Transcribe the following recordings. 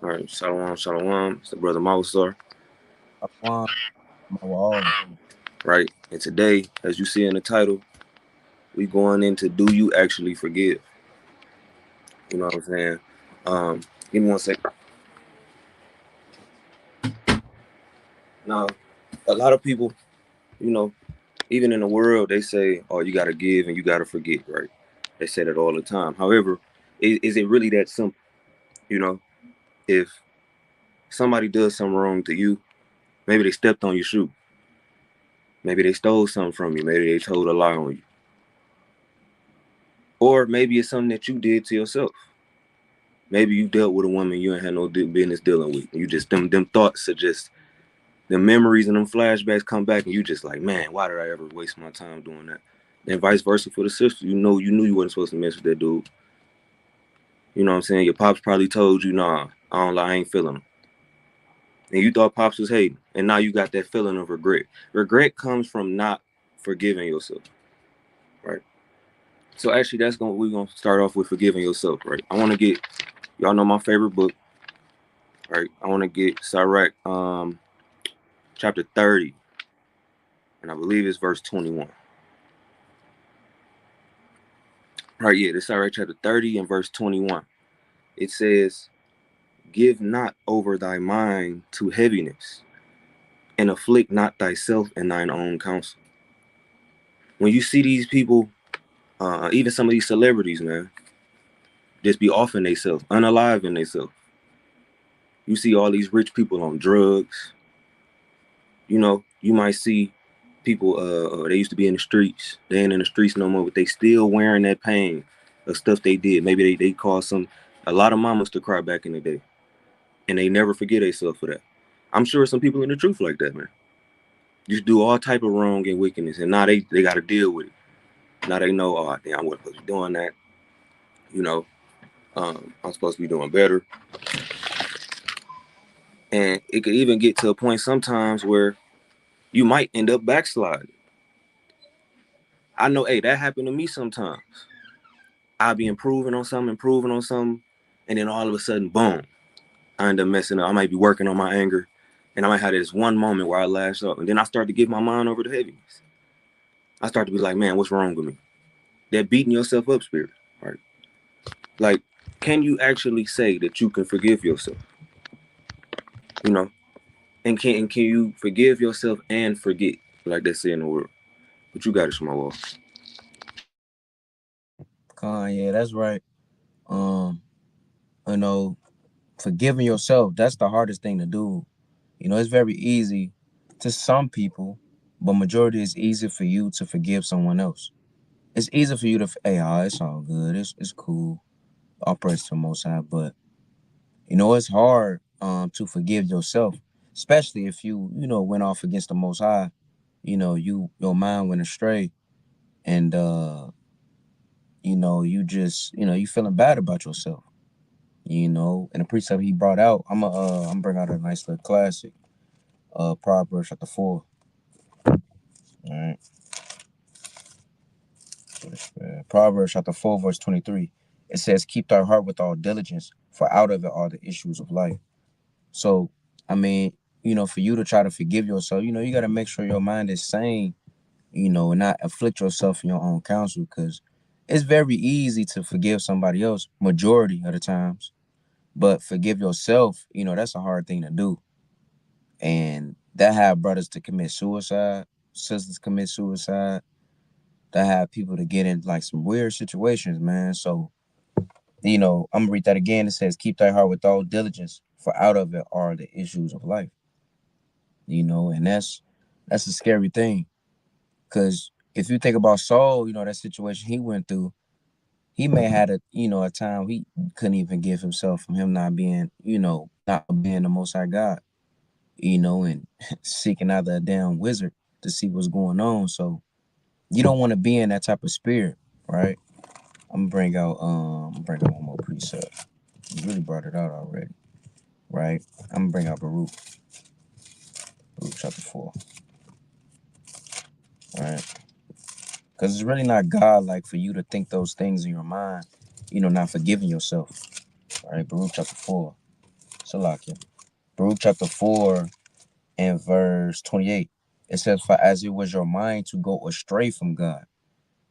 All right, shalom, shalom. It's the brother Mawasar, One, all right? And today, as you see in the title, we going into do you actually forgive? You know what I'm saying? Give me one second. Now, a lot of people, you know, even in the world, they say, "Oh, you got to give and you got to forget," right? They say that all the time. However, is it really that simple? You know, if somebody does something wrong to you, maybe they stepped on your shoe, maybe they stole something from you, maybe they told a lie on you, or maybe it's something that you did to yourself. Maybe you dealt with a woman you ain't had no business dealing with. You just them thoughts are just the memories and them flashbacks come back, and you just like, man, why did I ever waste my time doing that? And vice versa for the sister. You knew you wasn't supposed to mess with that dude. You know what I'm saying? Your pops probably told you, nah, I don't lie, I ain't feeling him. And you thought pops was hating, and now you got that feeling of regret. Regret comes from not forgiving yourself, right? So actually, we're gonna start off with forgiving yourself, right? I want to get y'all know my favorite book, right? I want to get Sirach, chapter 30, and I believe it's verse 21. Right, yeah, this Sirach chapter 30 and verse 21. It says, "Give not over thy mind to heaviness, and afflict not thyself in thine own counsel." When you see these people, even some of these celebrities, man, just be off in themselves, unalive in themselves. You see all these rich people on drugs. You know, you might see people. They used to be in the streets. They ain't in the streets no more, but they still wearing that pain of stuff they did. Maybe they caused a lot of mamas to cry back in the day, and they never forget themselves for that. I'm sure some people in the truth like that, man. Just do all type of wrong and wickedness, and now they got to deal with it. Now they know, oh, damn, I wasn't supposed to be doing that. You know, I'm supposed to be doing better. And it could even get to a point sometimes where you might end up backsliding. I know, hey, that happened to me sometimes. I'll be improving on something, and then all of a sudden, boom, I end up messing up. I might be working on my anger, and I might have this one moment where I lash up, and then I start to give my mind over to heaviness. I start to be like, man, what's wrong with me? That beating yourself up spirit, right? Like, can you actually say that you can forgive yourself? You know, and can you forgive yourself and forget, like they say in the world? But you got it, small wall. yeah, that's right. Um, you know, forgiving yourself, that's the hardest thing to do. It's very easy to some people, but majority is easy for you to forgive someone else. It's easy for you to, hey, it's all good. It's cool. All praise to the Most High. But it's hard to forgive yourself, especially if you went off against the Most High. Your mind went astray, and you feeling bad about yourself. And the precept he brought out, I'm bring out a nice little classic, Proverbs chapter 4. All right. Proverbs chapter 4, verse 23. It says, "Keep thy heart with all diligence, for out of it are the issues of life." So, I mean, for you to try to forgive yourself, you got to make sure your mind is sane, and not afflict yourself in your own counsel, because it's very easy to forgive somebody else majority of the times, but forgive yourself, that's a hard thing to do. And that have brothers to commit suicide, sisters commit suicide, that have people to get in like some weird situations, man. So, I'm gonna read that again. It says, "Keep thy heart with all diligence, for out of it are the issues of life." And that's a scary thing. Cause if you think about Saul, that situation he went through, he may had a time he couldn't even give himself from him not being, not being the most high God, and seeking out that damn wizard to see what's going on. So you don't want to be in that type of spirit, right? I'm gonna bring out one more precept. You really brought it out already, right? I'm gonna bring out Baruch chapter 4, right? Because it's really not God like for you to think those things in your mind, not forgiving yourself, right? Baruch chapter 4 Salakia. Baruch chapter 4 and verse 28. It says, "For as it was your mind to go astray from God,"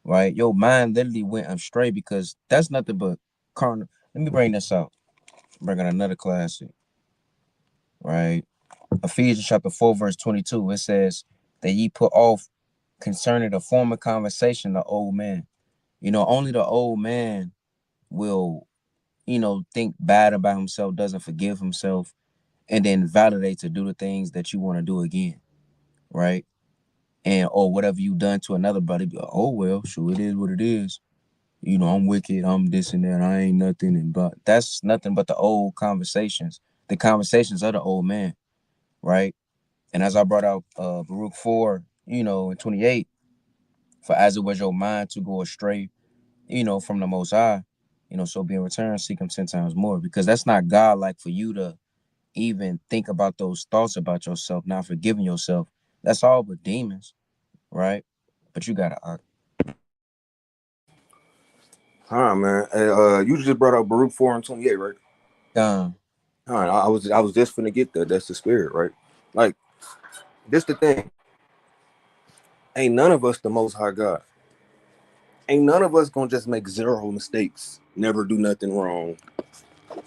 right? Your mind literally went astray because that's nothing but carnal. Let me bring this out. Bring on another classic, right? Ephesians chapter 4, verse 22. It says that ye put off concerning the former conversation the old man. Only the old man will, think bad about himself, doesn't forgive himself, and then validate to do the things that you want to do again, right? And or whatever you done to another brother, be like, oh well, sure it is what it is. I'm wicked, I'm this and that, I ain't nothing, and but that's nothing but the old conversations, the conversations of the old man, right? And as I brought out Baruch 4, and 28, for as it was your mind to go astray, from the Most High, so be in return, seek him 10 times more, because that's not God like for you to even think about those thoughts about yourself, not forgiving yourself. That's all but demons, right? But you gotta All right, man. Hey, you just brought out Baruch 4 and 28, right? um, All right, I was just finna get there. That's the spirit, right? Like, this the thing. Ain't none of us the Most High God. Ain't none of us gonna just make zero mistakes, never do nothing wrong,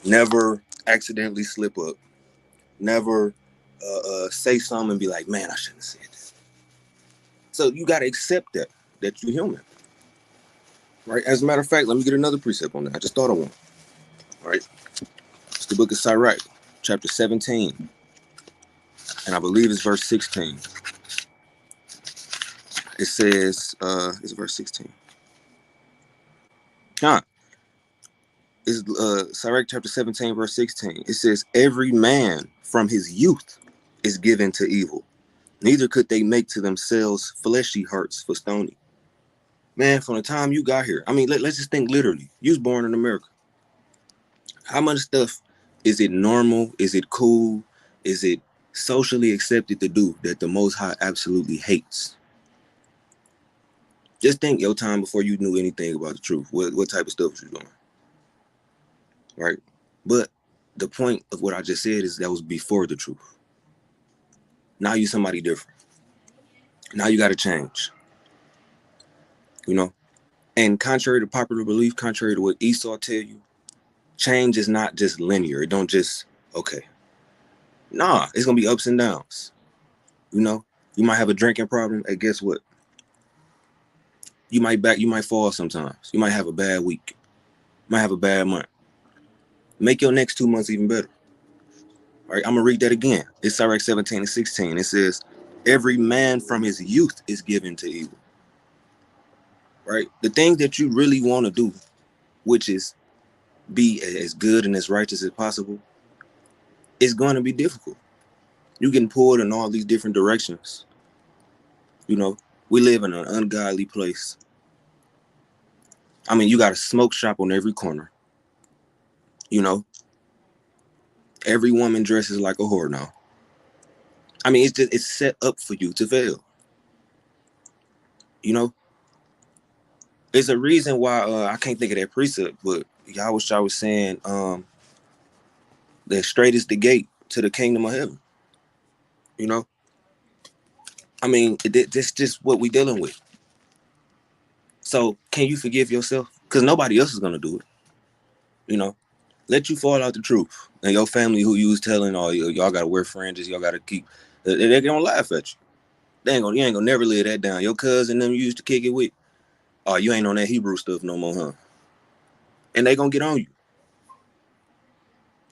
never accidentally slip up, never say something and be like, man, I shouldn't have said that. So you gotta accept that you're human, right? As a matter of fact, let me get another precept on that. I just thought of one. All right, it's the book of Sirach, chapter 17, and I believe it's verse 16. It says, it's verse 16. Huh. It's Sirach chapter 17, verse 16. It says, every man from his youth is given to evil. Neither could they make to themselves fleshy hearts for stony. Man, from the time you got here, I mean, let's just think literally. You was born in America. How much stuff is it normal? Is it cool? Is it socially accepted to do that the Most High absolutely hates? Just think your time before you knew anything about the truth. What type of stuff was you doing? Right? But the point of what I just said is that was before the truth. Now you somebody different. Now you got to change. And contrary to popular belief, contrary to what Esau tell you, change is not just linear. It don't just, okay. Nah, it's gonna be ups and downs. You might have a drinking problem. Hey, guess what? You might fall sometimes. You might have a bad week. You might have a bad month. Make your next 2 months even better. All right, I'm gonna read that again. It's Sirach 17 and 16. It says, every man from his youth is given to evil. Right? The things that you really want to do, which is be as good and as righteous as possible, is going to be difficult. You getting pulled in all these different directions. We live in an ungodly place. I mean, you got a smoke shop on every corner. Every woman dresses like a whore now. I mean, it's set up for you to fail. There's a reason why I can't think of that precept, but y'all was saying that straight is the gate to the kingdom of heaven. I mean, that's just what we dealing with. So can you forgive yourself? Because nobody else is gonna do it. Let you fall out the truth, and your family who you was telling, oh, y'all gotta wear fringes, y'all gotta keep. They're gonna laugh at you. You ain't gonna never live that down. Your cousin them you used to kick it with. Oh, you ain't on that Hebrew stuff no more, huh? And they gonna get on you.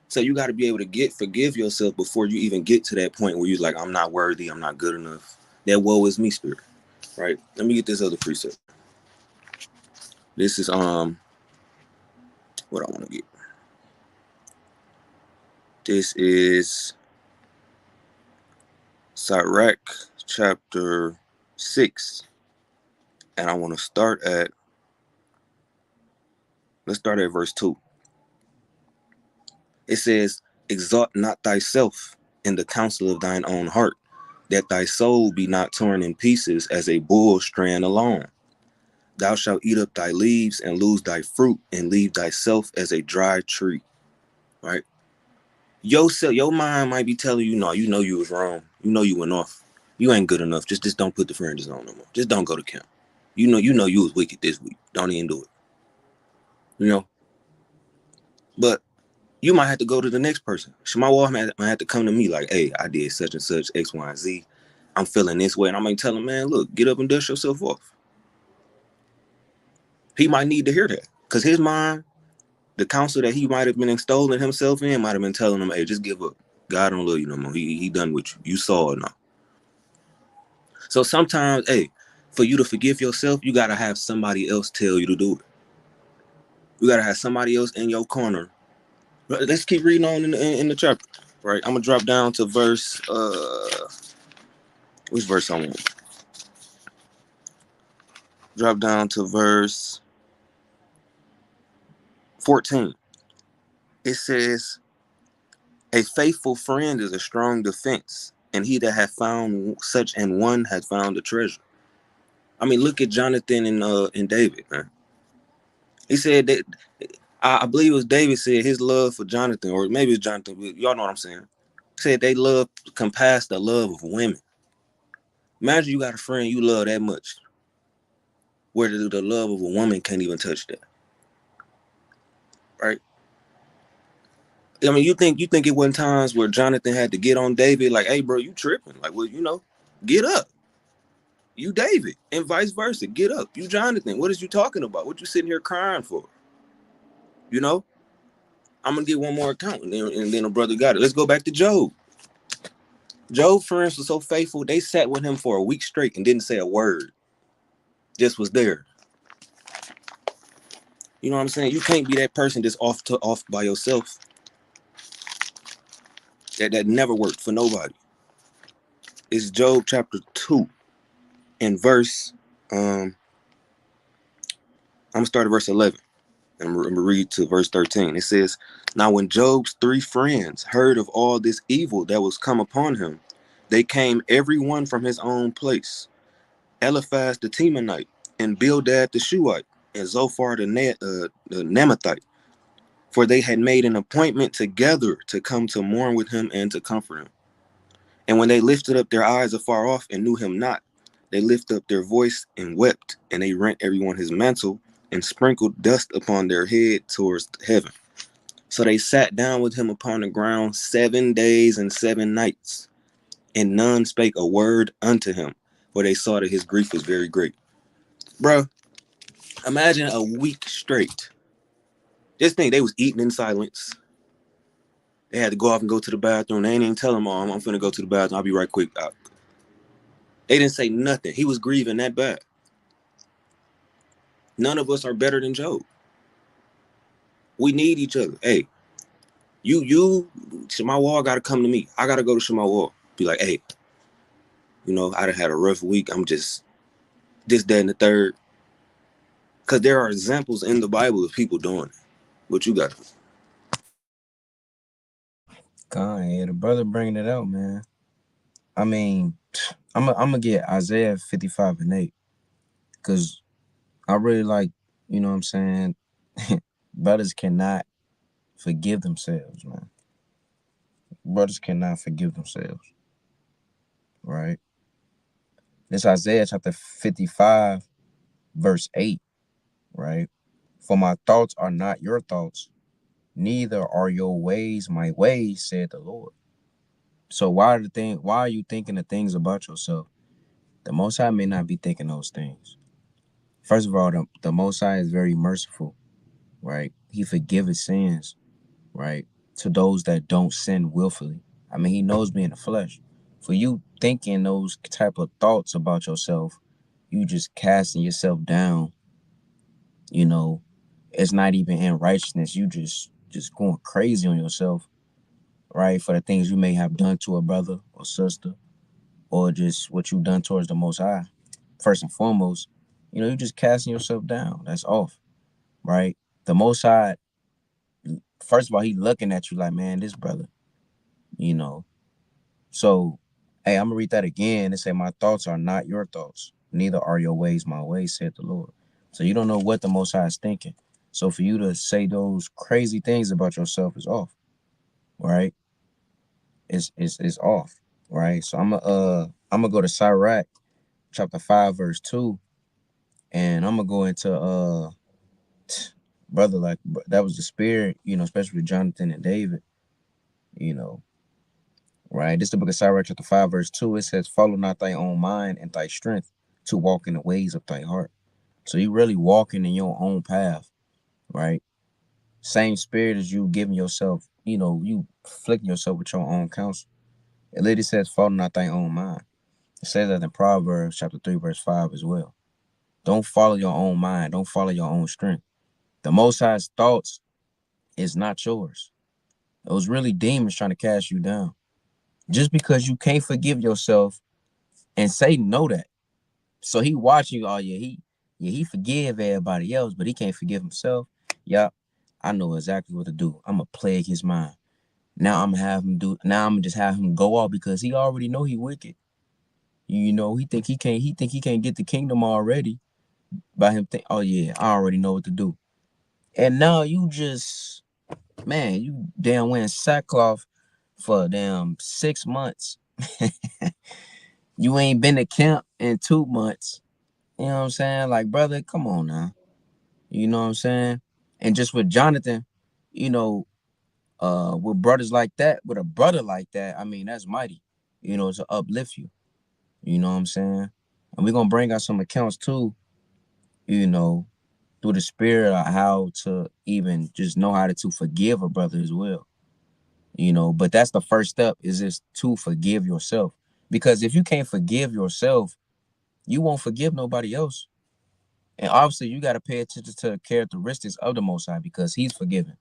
So you got to be able to forgive yourself before you even get to that point where you're like, I'm not worthy, I'm not good enough. That woe is me spirit, right? Let me get this other precept. This is what I want to get. This is Sirach chapter 6, and I want to let's start at verse 2. It says, exalt not thyself in the counsel of thine own heart, that thy soul be not torn in pieces as a bull strand alone. Thou shalt eat up thy leaves and lose thy fruit and leave thyself as a dry tree. Right? Your mind might be telling you, no, you know you was wrong. You know you went off. You ain't good enough. Just don't put the fringes on no more. Just don't go to camp. You know you was wicked this week. Don't even do it. You know. But you might have to go to the next person. My wife might have to come to me like, hey, I did such and such, X, Y, and Z. I'm feeling this way. And I might tell him, man, look, get up and dust yourself off. He might need to hear that. Because his mind, the counsel that he might have been installing himself in, might have been telling him, hey, just give up. God don't love you no more. He done with you. You saw it now. So sometimes, hey, for you to forgive yourself, you gotta have somebody else tell you to do it. You gotta have somebody else in your corner. Let's keep reading on in the chapter. Right, I'm gonna drop down to verse. Which verse I want? Drop down to verse 14. It says, "A faithful friend is a strong defense, and he that hath found such an one hath found a treasure." I mean, look at Jonathan and David, man. He said that I believe it was David said his love for Jonathan, or maybe it's Jonathan. Y'all know what I'm saying. Said they love compassed the love of women. Imagine you got a friend you love that much, where the love of a woman can't even touch that, right? I mean, you think it wasn't times where Jonathan had to get on David, like, hey, bro, you tripping? Like, well, get up. You David, and vice versa. Get up. You Jonathan. What is you talking about? What you sitting here crying for? You know. I'm gonna get one more account, and then a brother got it. Let's go back to Job. Job's friends were so faithful, they sat with him for a week straight and didn't say a word. Just was there. You know what I'm saying? You can't be that person that's off by yourself. That never worked for nobody. It's Job chapter 2 and verse I'm gonna start at verse 11 and I'm gonna read to verse 13. It says, "Now when Job's 3 friends heard of all this evil that was come upon him, they came every one from his own place. Eliphaz the Temanite, and Bildad the Shuhite, and Zophar the Namathite, for they had made an appointment together to come to mourn with him and to comfort him. And when they lifted up their eyes afar off and knew him not, they lifted up their voice and wept, and they rent everyone his mantle and sprinkled dust upon their head towards heaven. So they sat down with him upon the ground 7 days and 7 nights, and none spake a word unto him, for they saw that his grief was very great." Bro, imagine a week straight. Just think, they was eating in silence. They had to go off and go to the bathroom. They ain't even tell him, "Oh, I'm finna go to the bathroom. I'll be right quick." They didn't say nothing. He was grieving that bad. None of us are better than Job. We need each other. Hey, Shemawal got to come to me. I got to go to Shemawal. Be like, hey, I done had a rough week. I'm just this, that, and the third. Because there are examples in the Bible of people doing it. What you got? God, yeah, the brother bringing it out, man. I mean, I'm gonna get Isaiah 55 and 8 because I really like, you know what I'm saying? Brothers cannot forgive themselves, man. Brothers cannot forgive themselves, right? This Isaiah chapter 55, verse 8, right? "For my thoughts are not your thoughts, neither are your ways my ways, said the Lord." So why are you thinking the things about yourself? The Most High may not be thinking those things. First of all, the Most High is very merciful, right? He forgives sins, right? To those that don't sin willfully. I mean, he knows me in the flesh. For you thinking those type of thoughts about yourself, you just casting yourself down, you know, it's not even in righteousness. You just going crazy on yourself, right? For the things you may have done to a brother or sister, or just what you've done towards the Most High. First and foremost, you're just casting yourself down. That's off, right? The Most High, first of all, he looking at you like, man, this brother, you know. So, hey, I'm gonna read that again. It say, "My thoughts are not your thoughts, neither are your ways my ways," said the Lord. So you don't know what the Most High is thinking. So for you to say those crazy things about yourself is off, right? is off, right? So I'm gonna go to Sirach chapter 5 verse 2, and I'm gonna go into brother, like that was the spirit, especially with Jonathan and David, you know, right? This is the book of Sirach chapter 5 verse 2. It says, "Follow not thy own mind and thy strength to walk in the ways of thy heart." So you really walking in your own path, right? Same spirit as you giving yourself, you flicking yourself with your own counsel. It literally says, "Follow not thy own mind." It says that in Proverbs chapter 3 verse 5 as well. Don't follow your own mind. Don't follow your own strength. The Most High's thoughts is not yours. It was really demons trying to cast you down. Just because you can't forgive yourself, and Satan know that. So he watching you. Oh yeah, he forgive everybody else, but he can't forgive himself. Yup, I know exactly what to do. I'm gonna plague his mind. Now I'm gonna have him do. Now I'm gonna just have him go off because he already know he wicked. He think he can't get the kingdom already by him think. Oh yeah, I already know what to do. And now you damn wearing sackcloth for damn 6 months. You ain't been to camp in 2 months. You know what I'm saying? Like, brother, come on now. You know what I'm saying? And just with Jonathan, you know, with brothers like that, with a brother like that, I mean, that's mighty, to uplift you. You know what I'm saying? And we're gonna bring out some accounts too, you know, through the spirit of how to even just know how to forgive a brother as well. But that's the first step, is just to forgive yourself. Because if you can't forgive yourself, you won't forgive nobody else. And obviously you gotta pay attention to the characteristics of the Most High, because he's forgiven.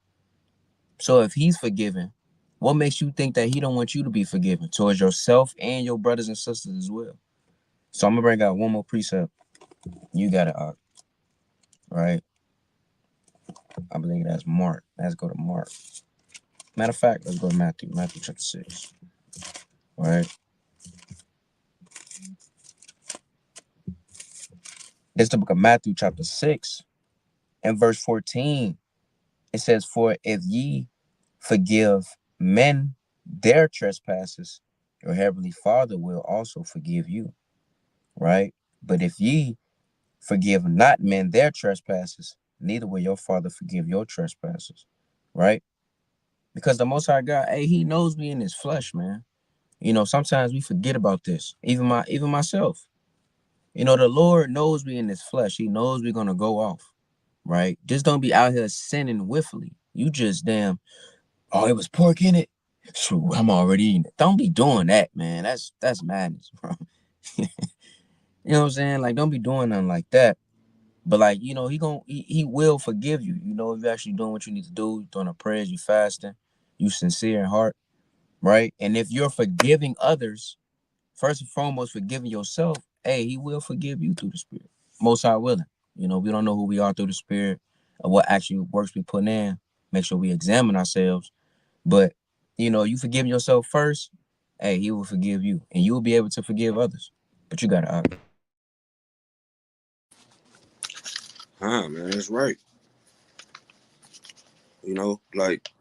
So if he's forgiven, what makes you think that he don't want you to be forgiven towards yourself and your brothers and sisters as well? So I'm gonna bring out one more precept. You got it, right? I believe that's Mark. Let's go to Mark. Matter of fact, let's go to Matthew. Matthew chapter 6. All right. It's the book of Matthew chapter 6 and verse 14. It says, "For if ye forgive men their trespasses, your heavenly Father will also forgive you." Right? "But if ye forgive not men their trespasses, neither will your Father forgive your trespasses." Right? Because the Most High God, hey, he knows me in his flesh, man. Sometimes we forget about this. Even myself. The Lord knows me in his flesh. He knows we're gonna go off. Right? Just don't be out here sinning willfully. You just damn, oh, it was pork in it. Shoot, I'm already eating it. Don't be doing that, man. That's madness, bro. You know what I'm saying? Like, don't be doing nothing like that. But like, he will forgive you. If you're actually doing what you need to do, you're doing the prayers, you fasting, you sincere in heart, right? And if you're forgiving others, first and foremost, forgiving yourself, hey, he will forgive you through the Spirit. Most High willing. We don't know who we are through the Spirit, or what actually works we put in. Make sure we examine ourselves. But you forgive yourself first, hey, he will forgive you, and you will be able to forgive others. But you gotta Man, that's right. Like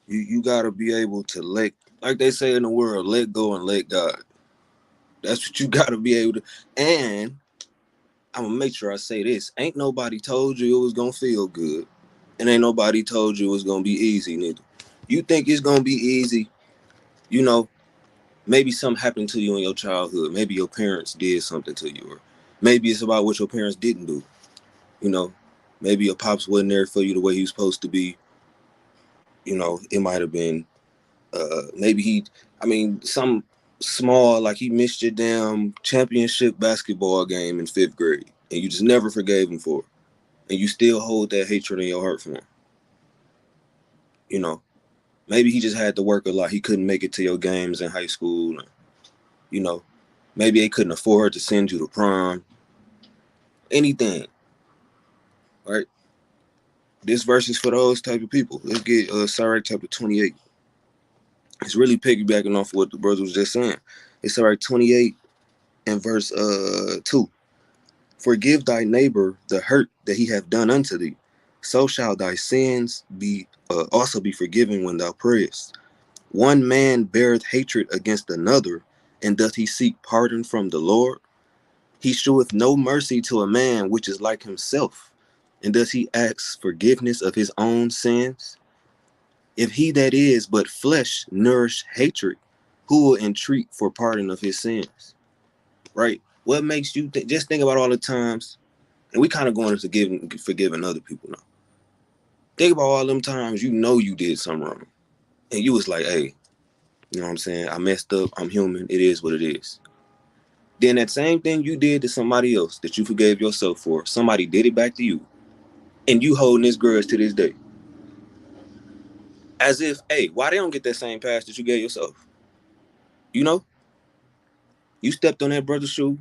you gotta be able to like they say in the world, let go and let God. That's what you gotta be able to. And I'm gonna make sure I say this: ain't nobody told you it was gonna feel good, and ain't nobody told you it was gonna be easy, neither. You think it's gonna be easy? Maybe something happened to you in your childhood. Maybe your parents did something to you, or maybe it's about what your parents didn't do. You know, maybe your pops wasn't there for you the way he was supposed to be. It might have been maybe some small, like he missed your damn championship basketball game in 5th grade, and you just never forgave him for it, and you still hold that hatred in your heart for him. You know, maybe he just had to work a lot. He couldn't make it to your games in high school. You know, maybe they couldn't afford to send you to prom. Anything, right? This verse is for those type of people. Let's get Sirach chapter 28. It's really piggybacking off of what the brother was just saying. It's Sirach 28 and verse 2. "Forgive thy neighbor the hurt that he hath done unto thee, so shall thy sins be also be forgiven when thou prayest. One man beareth hatred against another, and doth he seek pardon from the Lord? He sheweth no mercy to a man which is like himself, and does he ask forgiveness of his own sins? If he that is but flesh nourish hatred, who will entreat for pardon of his sins? Right? What makes you just think about all the times, and we kind of going into forgiving other people now. Think about all them times you know you did something wrong, and you was like, hey, you know what I'm saying? I messed up. I'm human. It is what it is. Then that same thing you did to somebody else that you forgave yourself for, somebody did it back to you, and you holding this grudge to this day. As if, hey, why they don't get that same pass that you gave yourself? You know? You stepped on that brother's shoe.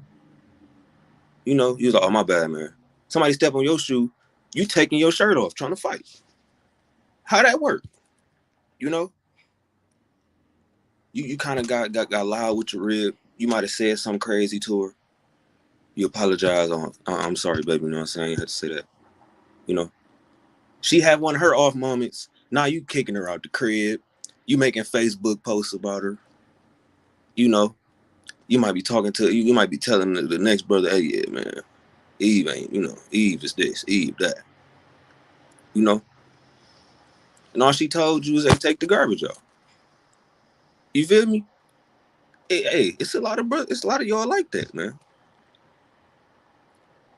You know, you was like, oh, my bad, man. Somebody step on your shoe, you taking your shirt off, trying to fight. How that work? You know? You kind of got loud with your rib. You might have said something crazy to her. You apologize on, I'm sorry, baby. You know what I'm saying? You had to say that. You know? She had one of her off moments. Now you kicking her out the crib. You making Facebook posts about her. You know? You might be talking to, you might be telling the next brother, hey, yeah, man, Eve ain't, you know, Eve is this, Eve that. You know? And all she told you is, hey, take the garbage out. You feel me? Hey, it's a lot of y'all like that, man.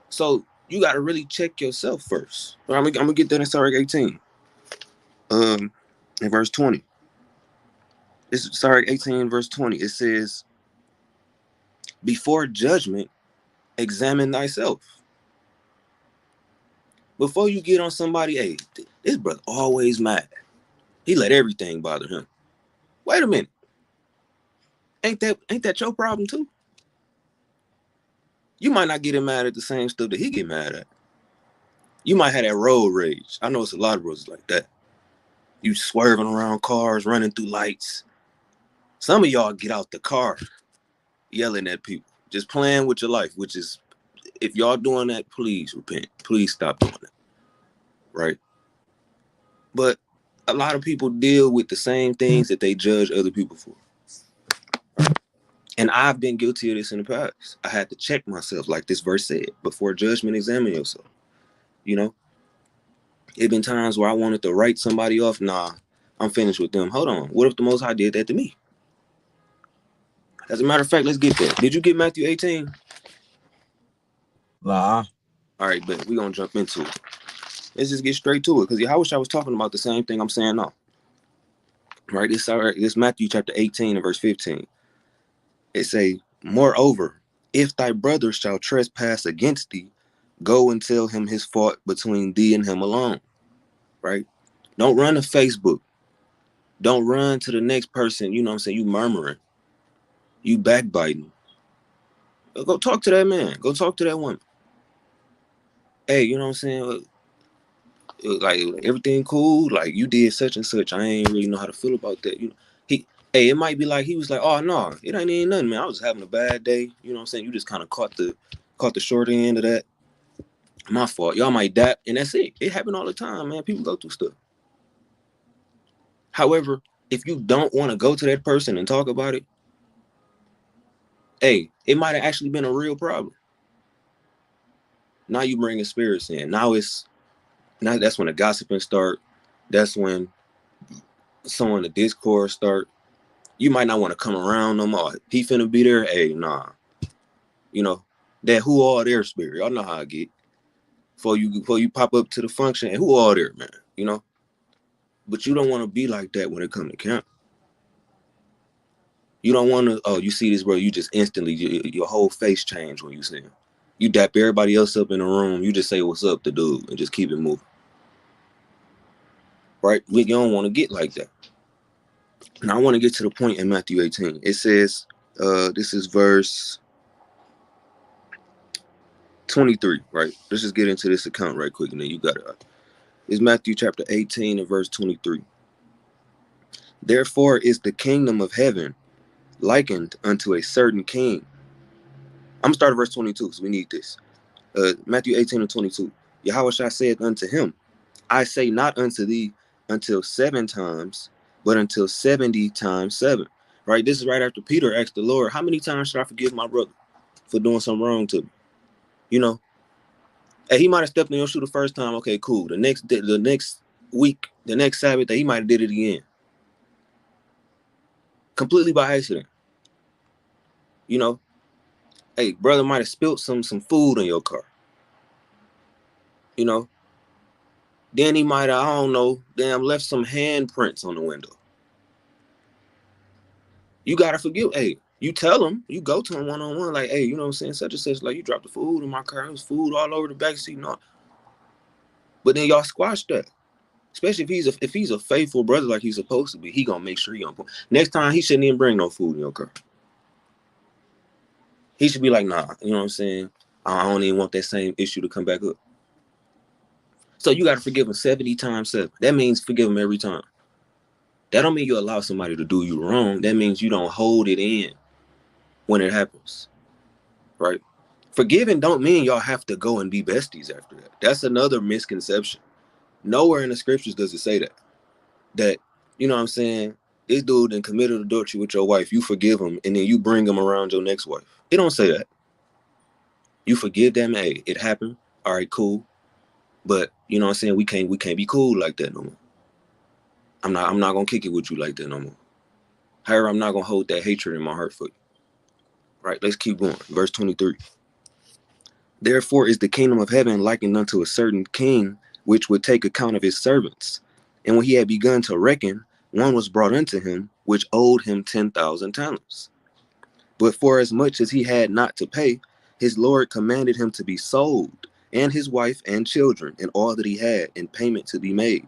So you got to really check yourself first. I'm gonna get that in Sirach 18. In verse 20. It's Sirach 18, verse 20. It says, before judgment, examine thyself. Before you get on somebody, hey, this brother always mad. He let everything bother him. Wait a minute. Ain't that your problem too? You might not get him mad at the same stuff that he get mad at. You might have that road rage. I know it's a lot of brothers like that. You swerving around cars, running through lights. Some of y'all get out the car yelling at people, just playing with your life, which is, if y'all doing that, please repent. Please stop doing it. Right? But a lot of people deal with the same things that they judge other people for. And I've been guilty of this in the past. I had to check myself, like this verse said, before judgment, examine yourself. You know, it been times where I wanted to write somebody off. Nah, I'm finished with them. Hold on. What if the Most High did that to me? As a matter of fact, let's get there. Did you get Matthew 18? Nah. All right, but we're going to jump into it. Let's just get straight to it, because I wish I was talking about the same thing I'm saying now. Right? This Matthew chapter 18 and verse 15. It say, moreover, if thy brother shall trespass against thee, go and tell him his fault between thee and him alone. Right? Don't run to Facebook. Don't run to the next person, you know what I'm saying, you murmuring. You backbiting. Go talk to that man. Go talk to that woman. Hey, you know what I'm saying? Like, everything cool? Like, you did such and such. I ain't really know how to feel about that. You know, it might be like he was like, oh no, it ain't even nothing, man. I was having a bad day. You know what I'm saying? You just kind of caught the short end of that. My fault. Y'all might dap, and that's it. It happen all the time, man. People go through stuff. However, if you don't want to go to that person and talk about it, hey, it might have actually been a real problem. Now you bring spirits in. Now that's when the gossiping start. That's when the discord start. You might not want to come around no more. He finna be there. Hey, nah. You know, that who all there spirit. Y'all know how I get. Before you pop up to the function, and who all there, man? You know? But you don't want to be like that when it comes to camp. You don't want to, oh, you see this, bro, you just instantly, your whole face change when you see him. You dap everybody else up in the room. You just say what's up to dude and just keep it moving. Right? You don't want to get like that. Now I want to get to the point in Matthew 18. It says, this is verse 23, right? Let's just get into this account right quick, and then you got it. It's Matthew chapter 18 and verse 23. Therefore is the kingdom of heaven likened unto a certain king. I'm starting verse 22, so we need this. Matthew 18 and 22. Yahushua said unto him, I say not unto thee until 7 times, but until 70 times 7. Right? This is right after Peter asked the Lord, how many times should I forgive my brother for doing something wrong to me? You know, hey, he might have stepped in your shoe the first time. Okay, cool. The next week, the next Sabbath, he might have did it again, completely by accident. You know, hey, brother might have spilled some food in your car. You know, then he might have, I don't know, damn, left some handprints on the window. You gotta forgive. Hey, you tell him, you go to him one-on-one, like, hey, you know what I'm saying, such and such, like, you dropped the food in my car, there's food all over the back seat and all. But then y'all squash that. Especially if he's a faithful brother like he's supposed to be, he gonna make sure he on point. Next time he shouldn't even bring no food in your car. He should be like, nah, you know what I'm saying? I don't even want that same issue to come back up. So you gotta forgive him 70 times 7. That means forgive him every time. That don't mean you allow somebody to do you wrong. That means you don't hold it in when it happens. Right? Forgiving don't mean y'all have to go and be besties after that. That's another misconception. Nowhere in the scriptures does it say that. That, you know what I'm saying, this dude then committed adultery with your wife, you forgive him, and then you bring him around your next wife. It don't say that. You forgive them, hey, it happened. All right, cool. But you know what I'm saying, we can't be cool like that no more. I'm not gonna kick it with you like that no more. However, I'm not gonna hold that hatred in my heart for you. Right, let's keep going. Verse 23. Therefore is the kingdom of heaven likened unto a certain king, which would take account of his servants. And when he had begun to reckon, one was brought unto him, which owed him 10,000 talents. But for as much as he had not to pay, his Lord commanded him to be sold, and his wife and children, and all that he had, in payment to be made.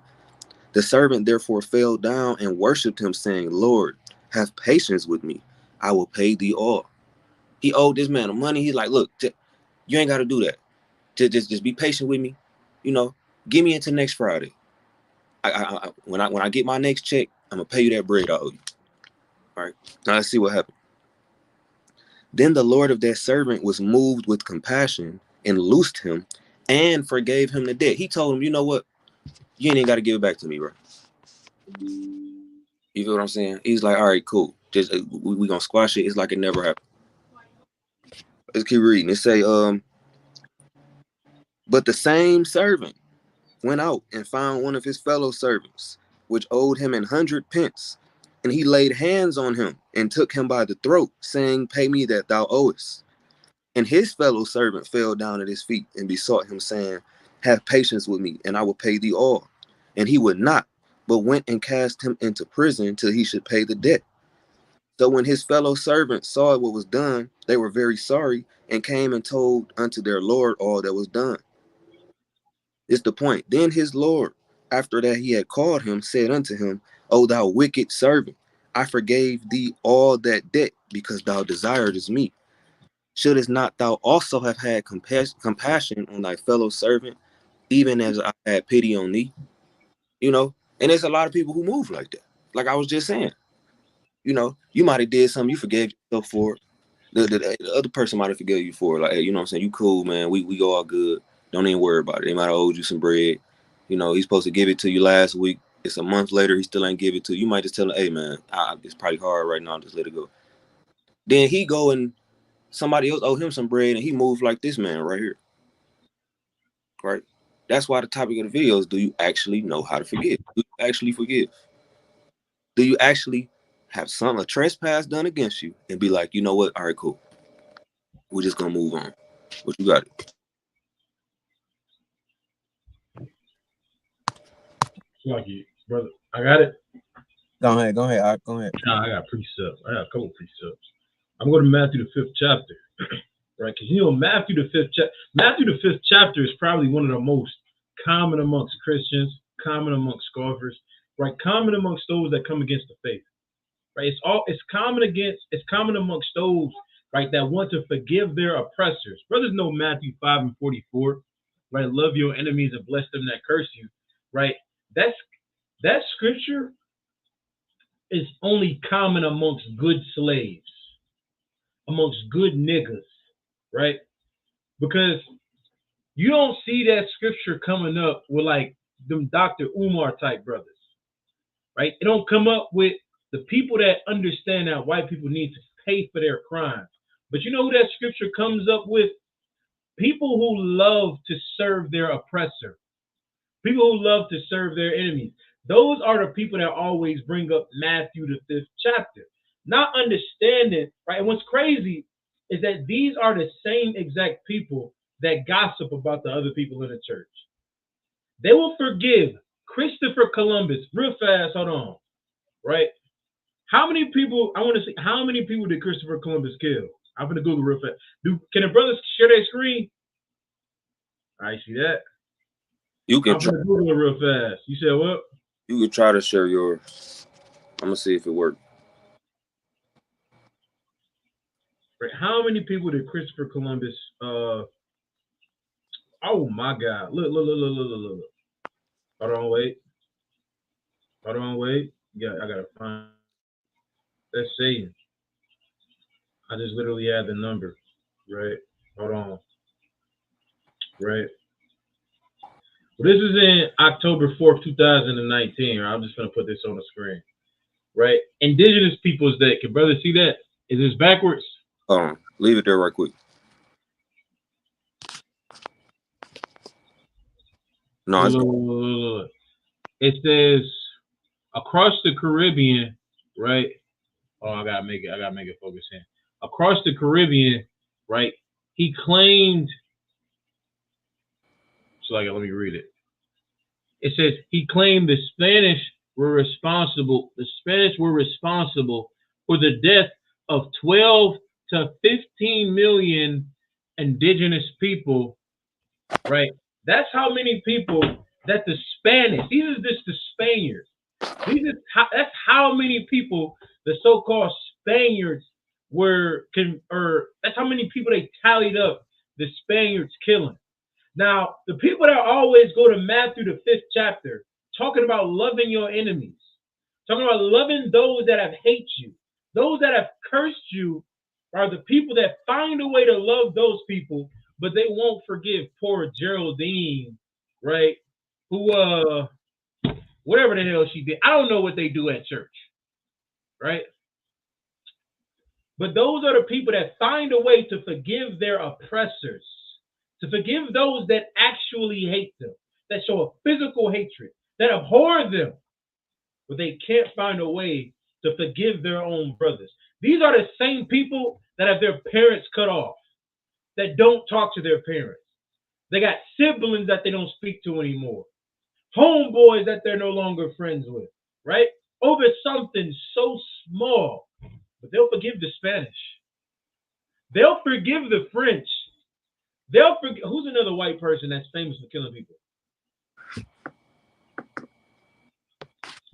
The servant therefore fell down and worshipped him, saying, Lord, have patience with me. I will pay thee all. He owed this man money. He's like, look, you ain't got to do that. Just be patient with me. You know, give me until next Friday. When I get my next check, I'm gonna pay you that bread I owe you. All right. Now let's see what happened. Then the Lord of that servant was moved with compassion and loosed him and forgave him the debt. He told him, you know what? You ain't got to give it back to me, bro. You feel what I'm saying? He's like, all right, cool. Just we gonna squash it. It's like it never happened. Let's keep reading. It say, but the same servant went out and found one of his fellow servants, which owed him 100 pence. And he laid hands on him and took him by the throat, saying, pay me that thou owest. And his fellow servant fell down at his feet and besought him, saying, have patience with me, and I will pay thee all. And he would not, but went and cast him into prison till he should pay the debt. So when his fellow servants saw what was done, they were very sorry, and came and told unto their Lord all that was done. It's the point. Then his Lord, after that he had called him, said unto him, O thou wicked servant, I forgave thee all that debt, because thou desiredest me. Shouldest not thou also have had compassion on thy fellow servant, even as I had pity on thee? You know, and there's a lot of people who move like that. Like I was just saying, you know, you might have did something, you forgave yourself for it. The other person might have forgave you for it. Like, hey, you know what I'm saying? You cool, man. We go all good. Don't even worry about it. They might have owed you some bread. You know, he's supposed to give it to you last week. It's a month later, he still ain't give it to you. You might just tell him, hey, man, it's probably hard right now. Just let it go. Then he go and somebody else owe him some bread, and he moves like this man right here. Right? That's why the topic of the video is, do you actually know how to forgive? Do you actually forgive? Do you actually have a trespass done against you and be like, you know what? All right, cool. We're just going to move on. What you got? Like you, brother. I got it. Go ahead. Go ahead. Nah, I got precepts. I got a couple precepts. I'm going to Matthew the 5th chapter, right? Because Matthew the 5th chapter is probably one of the most common amongst Christians, common amongst scoffers, right? Common amongst those that come against the faith, right? It's common amongst those, right, that want to forgive their oppressors. Brothers know Matthew 5:44, right? Love your enemies and bless them that curse you, right? That scripture is only common amongst good slaves, amongst good niggas, right? Because you don't see that scripture coming up with like them Dr. Umar type brothers, right? It don't come up with the people that understand that white people need to pay for their crimes. But you know who that scripture comes up with? People who love to serve their oppressor. People who love to serve their enemies. Those are the people that always bring up Matthew the 5th chapter. Not understanding, right? And what's crazy is that these are the same exact people that gossip about the other people in the church. They will forgive Christopher Columbus real fast. Hold on, right? How many people? I want to see how many people did Christopher Columbus kill? I'm gonna Google real fast. Can the brothers share their screen? I see that. You can I'm try. gonna Google it real fast. You said what? You can try to share yours. I'm gonna see if it works. Right. How many people did Christopher Columbus? Oh my God! Look. Hold on, wait. Yeah, I gotta find. Let's see. I just literally had the number. Right. Hold on. Right. Well, this is in October 4th, 2019. Right? I'm just gonna put this on the screen. Right. Indigenous Peoples Day. Can brother see that? Is this backwards? Leave it there right quick. No, Look. It says across the Caribbean, right? Oh, I gotta make it focus in. Across the Caribbean, right? He claimed. So let me read it. It says he claimed the Spanish were responsible. The Spanish were responsible for the death of 12 to 15 million indigenous people. Right? That's how many people that the Spanish. These are just the Spaniards. That's how many people the so-called Spaniards that's how many people they tallied up the Spaniards killing. Now, the people that always go to Matthew the 5th chapter, talking about loving your enemies, talking about loving those that have hate you, those that have cursed you, are the people that find a way to love those people, but they won't forgive poor Geraldine, right? Who whatever the hell she did. I don't know what they do at church, right? But those are the people that find a way to forgive their oppressors, to forgive those that actually hate them, that show a physical hatred, that abhor them, but they can't find a way to forgive their own brothers. These are the same people that have their parents cut off, that don't talk to their parents. They got siblings that they don't speak to anymore, homeboys that they're no longer friends with, right? Over something so small. But they'll forgive the Spanish. They'll forgive the French. They'll forgive. Who's another white person that's famous for killing people?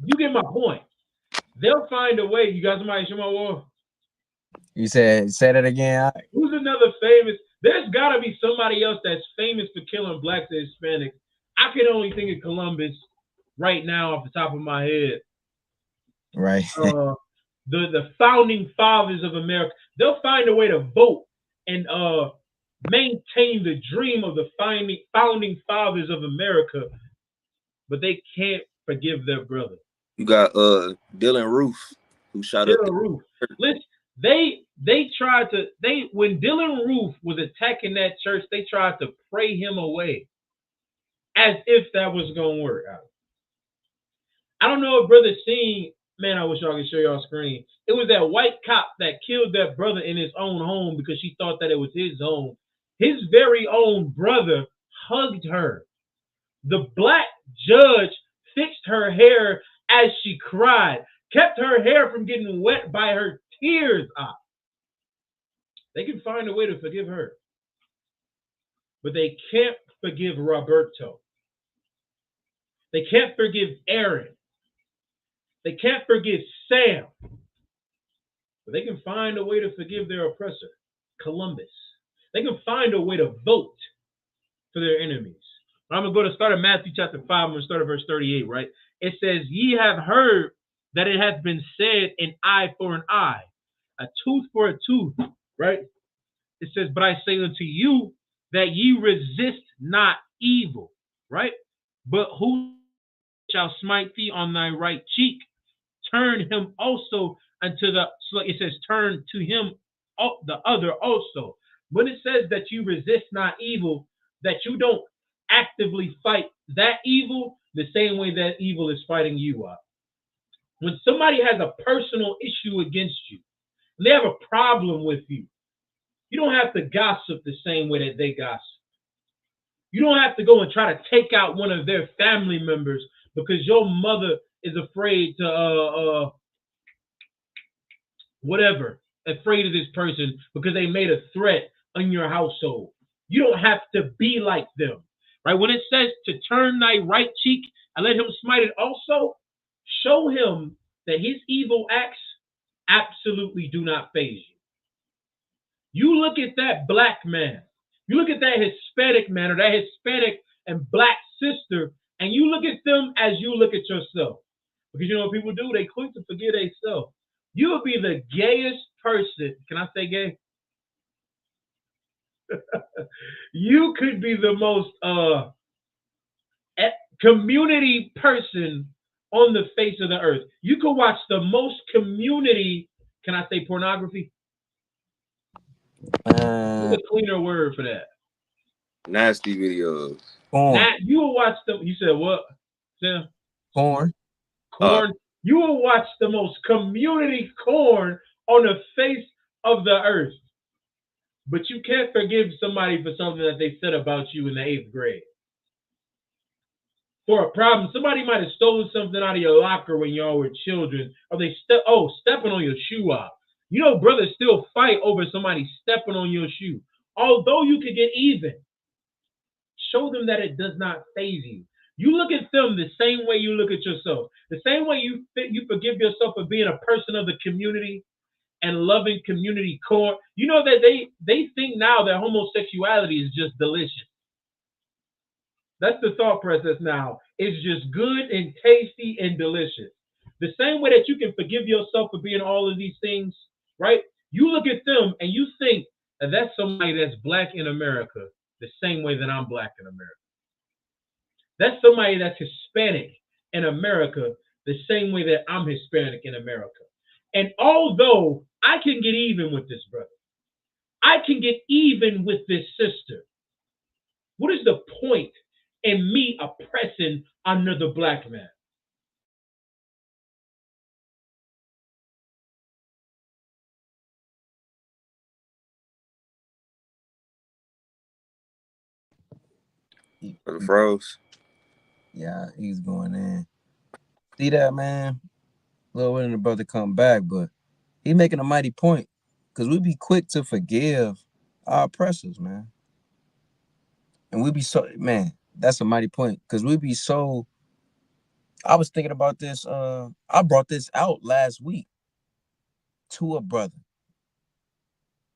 You get my point. They'll find a way. You got somebody show my wall? You say that again. Who's another famous? There's got to be somebody else that's famous for killing blacks and Hispanics. I can only think of Columbus right now off the top of my head. Right. The founding fathers of America. They'll find a way to vote and maintain the dream of the founding fathers of America, but they can't forgive their brother. You got Dylan Roof, who shot up Dylan Roof. Listen, they tried to when Dylan Roof was attacking that church, they tried to pray him away, as if that was gonna work out. I don't know if brother seen. Man, I wish y'all could show y'all screen. It was that white cop that killed that brother in his own home because she thought that it was his home. His very own brother hugged her. The black judge fixed her hair as she cried, kept her hair from getting wet by her tears out. They can find a way to forgive her, but they can't forgive Roberto. They can't forgive Aaron. They can't forgive Sam, but they can find a way to forgive their oppressor, Columbus. They can find a way to vote for their enemies. I'm going to go to start at Matthew chapter 5. I'm going to start at verse 38, right? It says, ye have heard that it hath been said, an eye for an eye, a tooth for a tooth, right? It says, but I say unto you that ye resist not evil, right? But who shall smite thee on thy right cheek, turn him also unto the, so it says turn to him the other also. When it says that you resist not evil, that you don't actively fight that evil the same way that evil is fighting you up. When somebody has a personal issue against you, and they have a problem with you, you don't have to gossip the same way that they gossip. You don't have to go and try to take out one of their family members because your mother is afraid to whatever, afraid of this person because they made a threat on your household. You don't have to be like them, right? When it says to turn thy right cheek and let him smite it also, show him that his evil acts absolutely do not faze you. You look at that black man, you look at that Hispanic man or that Hispanic and black sister, and you look at them as you look at yourself. Because you know what people do? They quick to forget themselves. You will be the gayest person. Can I say gay? You could be the most community person on the face of the earth. You could watch the most community, can I say pornography? What's a cleaner word for that? Nasty videos. Porn. Now you will watch them. You said what? Sam? Porn. Corn. You will watch the most community corn on the face of the earth. But you can't forgive somebody for something that they said about you in the 8th grade. For a problem, somebody might have stolen something out of your locker when y'all were children, or they stepping on your shoe off. You know, brothers still fight over somebody stepping on your shoe. Although you could get even, show them that it does not faze you. You look at them the same way you look at yourself. The same way you forgive yourself for being a person of the community and loving community core. You know that they think now that homosexuality is just delicious. That's the thought process now. It's just good and tasty and delicious. The same way that you can forgive yourself for being all of these things, right? You look at them and you think that that's somebody that's black in America the same way that I'm black in America. That's somebody that's Hispanic in America the same way that I'm Hispanic in America. And although I can get even with this brother, I can get even with this sister, what is the point in me oppressing another black man? Brother Froze. Yeah, he's going in. See that, man? Lil Wayne and the brother come back, but he making a mighty point. Because we be quick to forgive our oppressors, man. And we be so, man, that's a mighty point. Because we be so, I was thinking about this, I brought this out last week to a brother.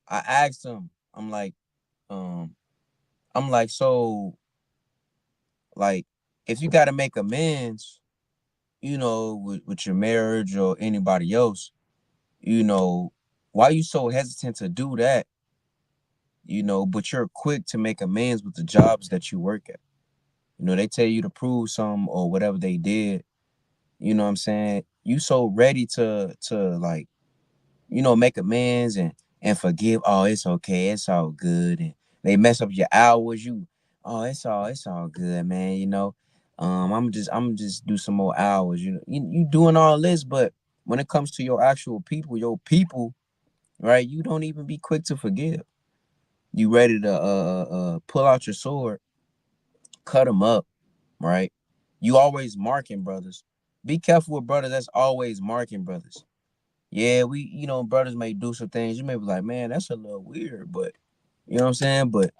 I asked him, um, so, like, if you got to make amends, you know, with your marriage or anybody else, you know, why you so hesitant to do that? You know, but you're quick to make amends with the jobs that you work at. You know, they tell you to prove something or whatever they did. You know what I'm saying? You so ready to like, you know, make amends and forgive. Oh, it's okay, it's all good. And they mess up your hours. Oh, it's all good, man. You know, I'm just do some more hours. You know, you doing all this, but when it comes to your people, right? You don't even be quick to forgive. You ready to pull out your sword, cut them up, right? You always marking brothers. Be careful with brothers that's always marking brothers. Yeah, you know, brothers may do some things. You may be like, man, that's a little weird, but you know what I'm saying? But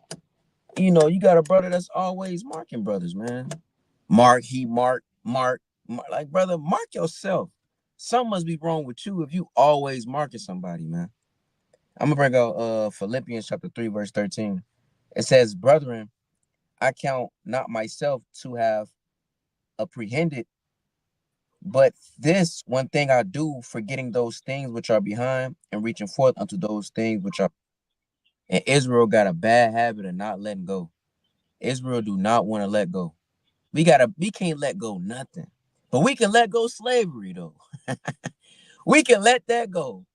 you know, you got a brother that's always marking brothers, man. Mark. Like, brother, mark yourself. Something must be wrong with you if you always marking somebody, man. I'm gonna bring out Philippians chapter 3, verse 13. It says, brethren, I count not myself to have apprehended, but this one thing I do, forgetting those things which are behind and reaching forth unto those things which are. And Israel got a bad habit of not letting go. Israel do not want to let go. We can't let go nothing. But we can let go slavery though. We can let that go.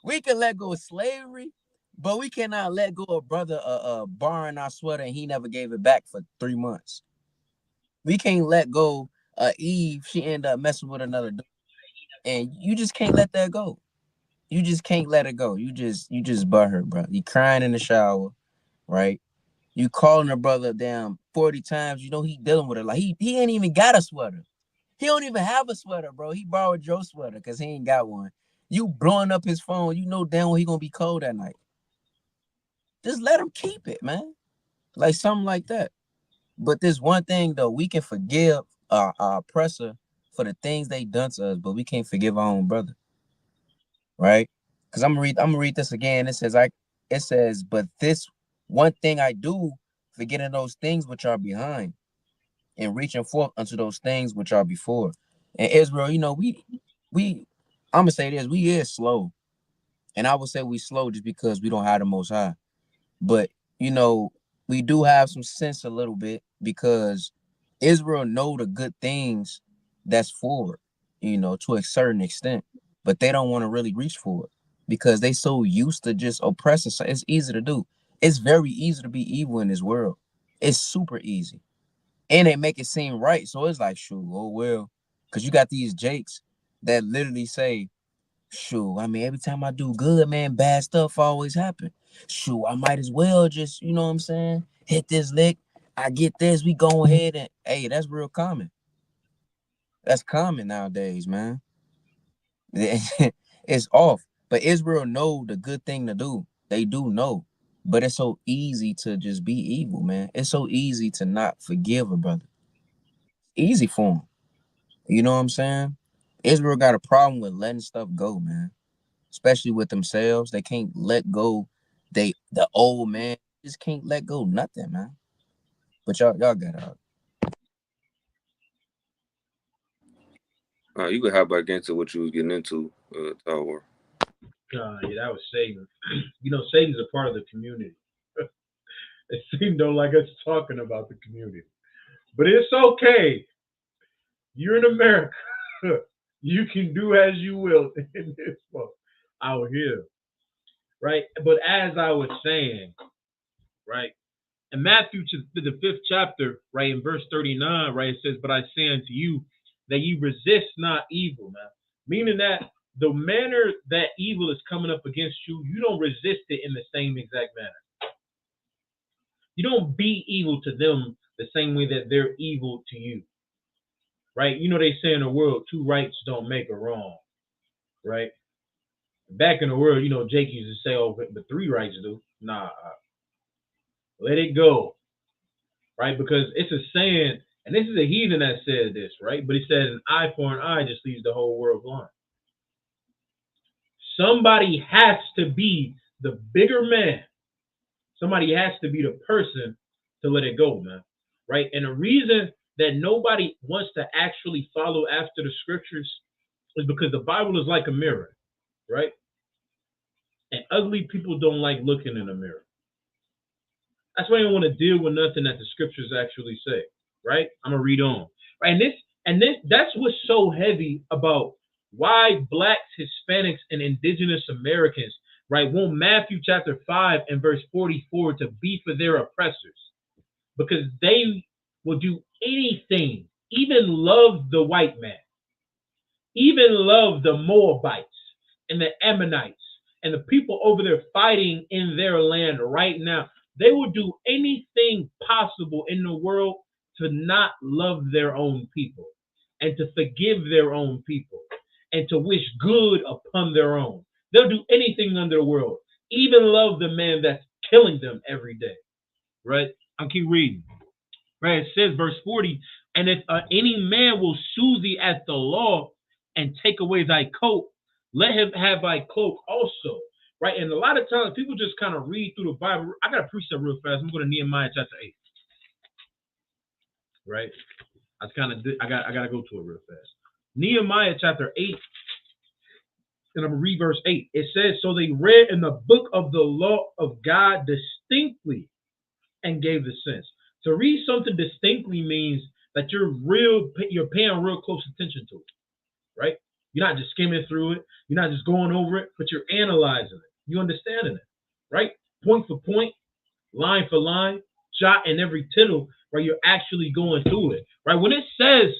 We can let go of slavery, but we cannot let go of brother borrowing our sweater and he never gave it back for 3 months. We can't let go Eve. She ended up messing with another dude, and you just can't let that go. You just can't let it go. You just butthurt, bro. You crying in the shower, right? You calling her brother down 40 times. You know he dealing with it. Like he ain't even got a sweater. He don't even have a sweater, bro. He borrowed your sweater because he ain't got one. You blowing up his phone. You know damn well he gonna be cold that night. Just let him keep it, man. Like something like that. But this one thing though, we can forgive our oppressor for the things they done to us, but we can't forgive our own brother, right? Because I'm gonna read this again. It says, but this one thing I do, forgetting those things which are behind, and reaching forth unto those things which are before. And Israel, you know, we I'm gonna say this, we is slow. And I would say we slow just because we don't have the most high. But you know, we do have some sense a little bit because Israel know the good things that's forward, you know, to a certain extent, but they don't want to really reach for it because they so used to just oppressing. So it's easy to do. It's very easy to be evil in this world. It's super easy. And they make it seem right. So it's like, shoot, oh well. Because you got these Jakes that literally say, shoot, I mean, every time I do good, man, bad stuff always happen. Shoot, I might as well just, you know what I'm saying, hit this lick. I get this, we go ahead and, hey, that's real common. That's common nowadays, man. It's off. But Israel know the good thing to do. They do know. But it's so easy to just be evil, man. It's so easy to not forgive a brother. Easy for them. You know what I'm saying? Israel got a problem with letting stuff go, man. Especially with themselves. They can't let go. The old man just can't let go nothing, man. But y'all got out. You could hop back into what you was getting into, Tower. Yeah, that was Satan. You know, Satan's a part of the community. And Satan don't like us talking about the community. But it's okay. You're in America. You can do as you will in this book out here. Right? But as I was saying, right, in Matthew the 5th chapter, right, in verse 39, right, it says, but I say unto you that you resist not evil, man. Meaning that the manner that evil is coming up against you, you don't resist it in the same exact manner. You don't be evil to them the same way that they're evil to you. Right? You know, they say in the world, 2 rights don't make a wrong. Right? Back in the world, you know, Jake used to say, oh, but 3 rights do. Nah, let it go. Right? Because it's a saying, and this is a heathen that said this, right? But he says an eye for an eye just leaves the whole world blind. Somebody has to be the bigger man. Somebody has to be the person to let it go, man. Right? And the reason that nobody wants to actually follow after the scriptures is because the Bible is like a mirror, right? And ugly people don't like looking in a mirror. That's why I don't want to deal with nothing that the scriptures actually say, right? I'm gonna read on. Right? And this that's what's so heavy about why blacks, Hispanics, and indigenous Americans, right, want Matthew chapter 5 and verse 44 to be for their oppressors. Because they will do anything, even love the white man, even love the Moabites and the Ammonites and the people over there fighting in their land right now. They will do anything possible in the world to not love their own people and to forgive their own people and to wish good upon their own. They'll do anything under the world, even love the man that's killing them every day. Right? I'll keep reading. Right? It says, verse 40, and if any man will sue thee at the law and take away thy coat, let him have thy cloak also. Right? And a lot of times people just kind of read through the Bible. I got to preach that real fast. I'm going to Nehemiah chapter 8. Right? I got to go to it real fast. Nehemiah chapter 8, and I'm going to read verse 8. It says, so they read in the book of the law of God distinctly and gave the sense. To read something distinctly means that you're paying real close attention to it, right? You're not just skimming through it. You're not just going over it, but you're analyzing it. You understanding it, right? Point for point, line for line, jot in every tittle, right? You're actually going through it, right? When it says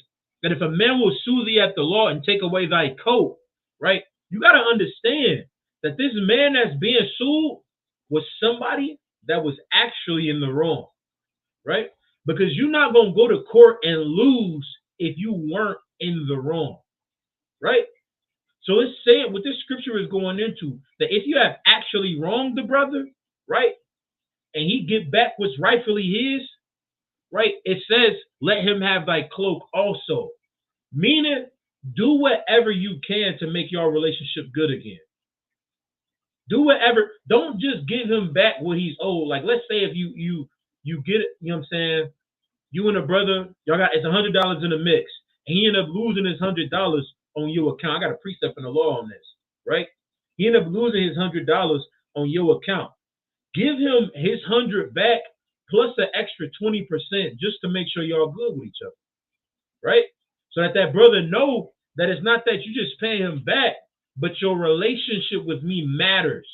that if a man will sue thee at the law and take away thy coat, right? You got to understand that this man that's being sued was somebody that was actually in the wrong, right? Because you're not going to go to court and lose if you weren't in the wrong, right? So it's saying what this scripture is going into, that if you have actually wronged the brother, right, and he get back what's rightfully his, right, it says, let him have thy cloak also. Meaning, do whatever you can to make your relationship good again. Do whatever. Don't just give him back what he's owed. Like, let's say if you get it, you know what I'm saying? You and a brother, y'all got, it's $100 in the mix, and he end up losing his $100 on your account. I got a precept in the law on this, right? He end up losing his $100 on your account. Give him his 100 back plus an extra 20% just to make sure y'all good with each other, right? So that brother know that it's not that you just pay him back, but your relationship with me matters.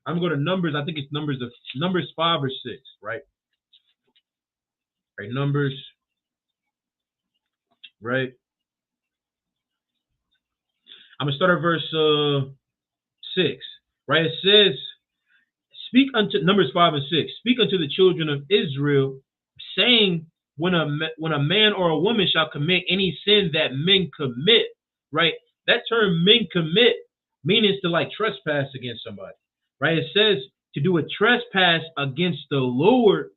I'm going to Numbers. I think it's Numbers 5 or 6, right? Right, Numbers, right? I'm gonna start at verse 6, right? It says, "Speak unto Numbers 5 and 6. Speak unto the children of Israel, saying, when a man or a woman shall commit any sin that men commit," right? That term "men commit" means to like trespass against somebody, right? It says to do a trespass against the Lord,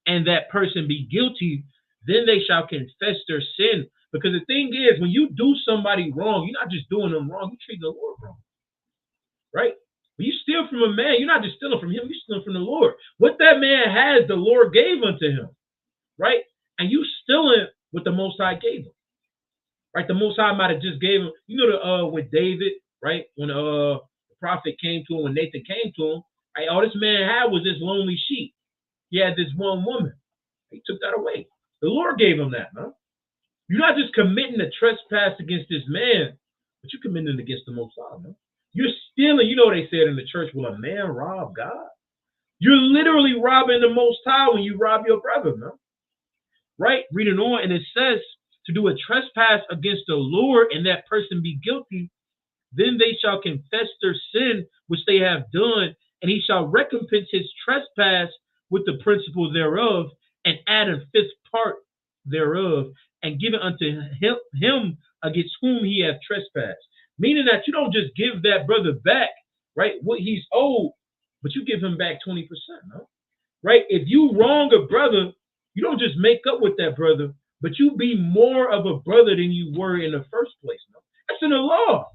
and that person be guilty, then they shall confess their sin. Because the thing is, when you do somebody wrong, you're not just doing them wrong, you treat the Lord wrong, right? When you steal from a man, you're not just stealing from him, you're stealing from the Lord. What that man has, the Lord gave unto him, right? And you stealing what the Most High gave him, right? The Most High might have just gave him, you know, with David, right? When the prophet came to him, when Nathan came to him, right? All this man had was this lonely sheep. He had this one woman. He took that away. The Lord gave him that, man. You're not just committing a trespass against this man, but you're committing it against the Most High, man. You're stealing. You know what they said in the church, will a man rob God? You're literally robbing the Most High when you rob your brother, man. Right? Reading on, and it says to do a trespass against the Lord and that person be guilty, then they shall confess their sin which they have done, and he shall recompense his trespass with the principal thereof, and add a fifth part thereof, and give it unto him against whom he hath trespassed. Meaning that you don't just give that brother back, right, what he's owed, but you give him back 20%, no? Right? If you wrong a brother, you don't just make up with that brother, but you be more of a brother than you were in the first place, no? That's in the law.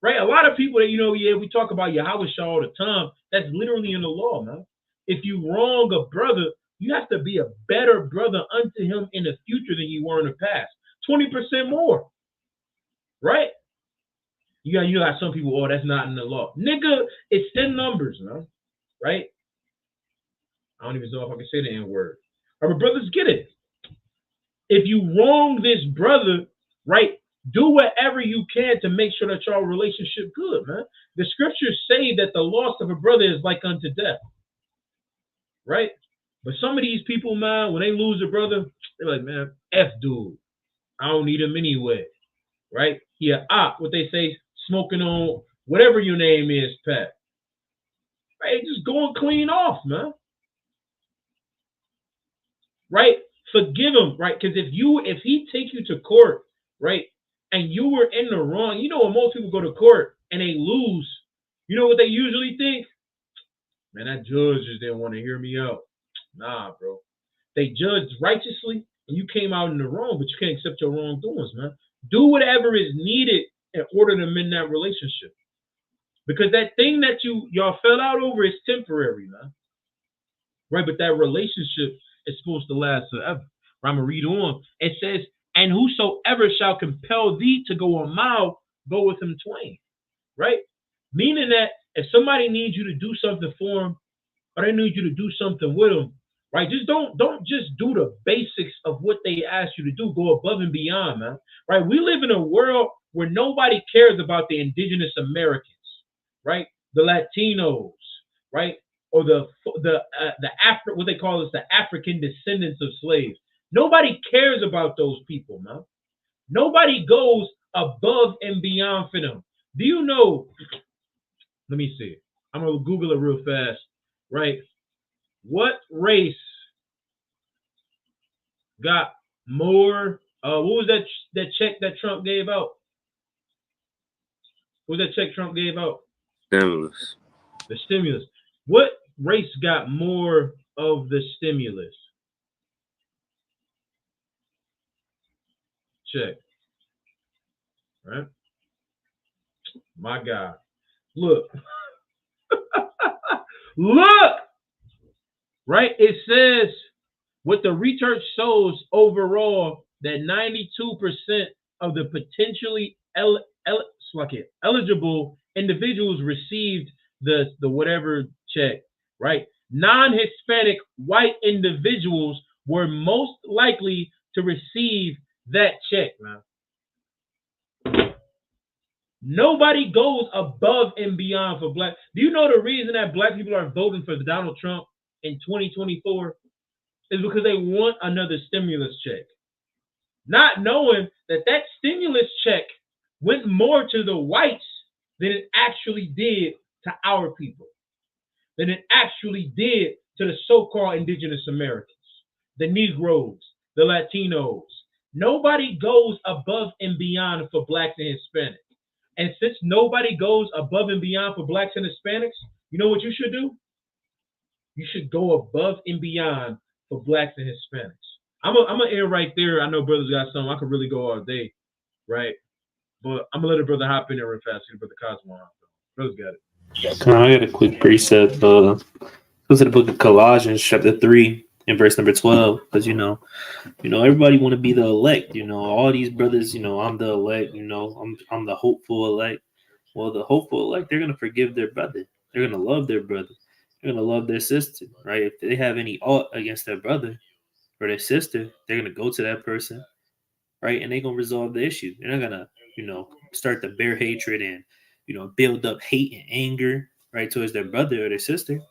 Right? A lot of people that, you know, yeah, we talk about Yahweh Shah all the time. That's literally in the law, man. If you wrong a brother, you have to be a better brother unto him in the future than you were in the past. 20% more. Right? You got some people, oh, that's not in the law. Nigga, it's in Numbers, man. Right? I don't even know if I can say the N-word. All right, brothers, get it. If you wrong this brother, right, do whatever you can to make sure that your relationship good, man. The scriptures say that the loss of a brother is like unto death. Right? But some of these people, man, when they lose a brother, they're like, man, F dude. I don't need him anyway. Right? Yeah, what they say, smoking on whatever your name is, Pat. Right? Just going clean off, man. Right? Forgive him, right? Because if he take you to court, right, and you were in the wrong, you know when most people go to court and they lose, you know what they usually think? Man, that judge just didn't want to hear me out. Nah, bro. They judged righteously, and you came out in the wrong, but you can't accept your wrongdoings, man. Do whatever is needed in order to mend that relationship. Because that thing that y'all fell out over is temporary, man. Right? But that relationship is supposed to last forever. I'm going to read on. It says, and whosoever shall compel thee to go a mile, go with him twain. Right? Meaning that if somebody needs you to do something for them, or they need you to do something with them, right? Just don't just do the basics of what they ask you to do. Go above and beyond, man. Right? We live in a world where nobody cares about the indigenous Americans, right? The Latinos, right? Or the what they call us, the African descendants of slaves. Nobody cares about those people, man. Nobody goes above and beyond for them. Do you know? Let me see. I'm gonna Google it real fast, right? What race got more? What was that check that Trump gave out? What was that check Trump gave out? Stimulus. The stimulus. What race got more of the stimulus? Check. Right? My God. Look. Look. Right? It says what the research shows overall that 92% of the potentially eligible individuals received the whatever check, right? Non-Hispanic white individuals were most likely to receive that check, man. Nobody goes above and beyond for black. Do you know the reason that black people are voting for Donald Trump in 2024 is because they want another stimulus check, not knowing that that stimulus check went more to the whites than it actually did to our people, than it actually did to the so-called indigenous Americans, the Negroes, the Latinos. Nobody goes above and beyond for blacks and Hispanics. And since nobody goes above and beyond for blacks and Hispanics, you know what you should do? You should go above and beyond for blacks and Hispanics. I'm gonna end right there. I know brothers got something. I could really go all day, right? But I'm gonna let a brother hop in there real fast. Brother Cosmo, brothers got it. I got a quick precept. Goes to the book of Colossians, chapter 3, and verse number 12. Because everybody want to be the elect. All these brothers. I'm the elect. I'm the hopeful elect. Well, the hopeful elect, they're gonna forgive their brother. They're gonna love their brother. They're gonna love their sister, right? If they have any ought against their brother or their sister, they're gonna go to that person, right? And they're gonna resolve the issue. They're not gonna, start to bear hatred and, build up hate and anger, right, towards their brother or their sister.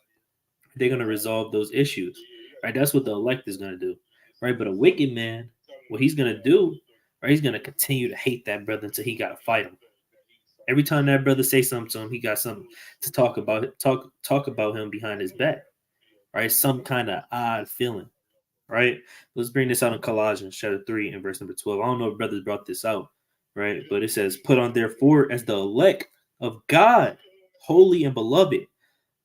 They're gonna resolve those issues, right? That's what the elect is gonna do, right? But a wicked man, what he's gonna do, right? He's gonna continue to hate that brother until he gotta fight him. Every time that brother say something to him, he got something to talk about. Talk about him behind his back, right? Some kind of odd feeling, right? Let's bring this out in Colossians chapter 3 and verse number 12. I don't know if brothers brought this out, right? But it says, "Put on therefore as the elect of God, holy and beloved,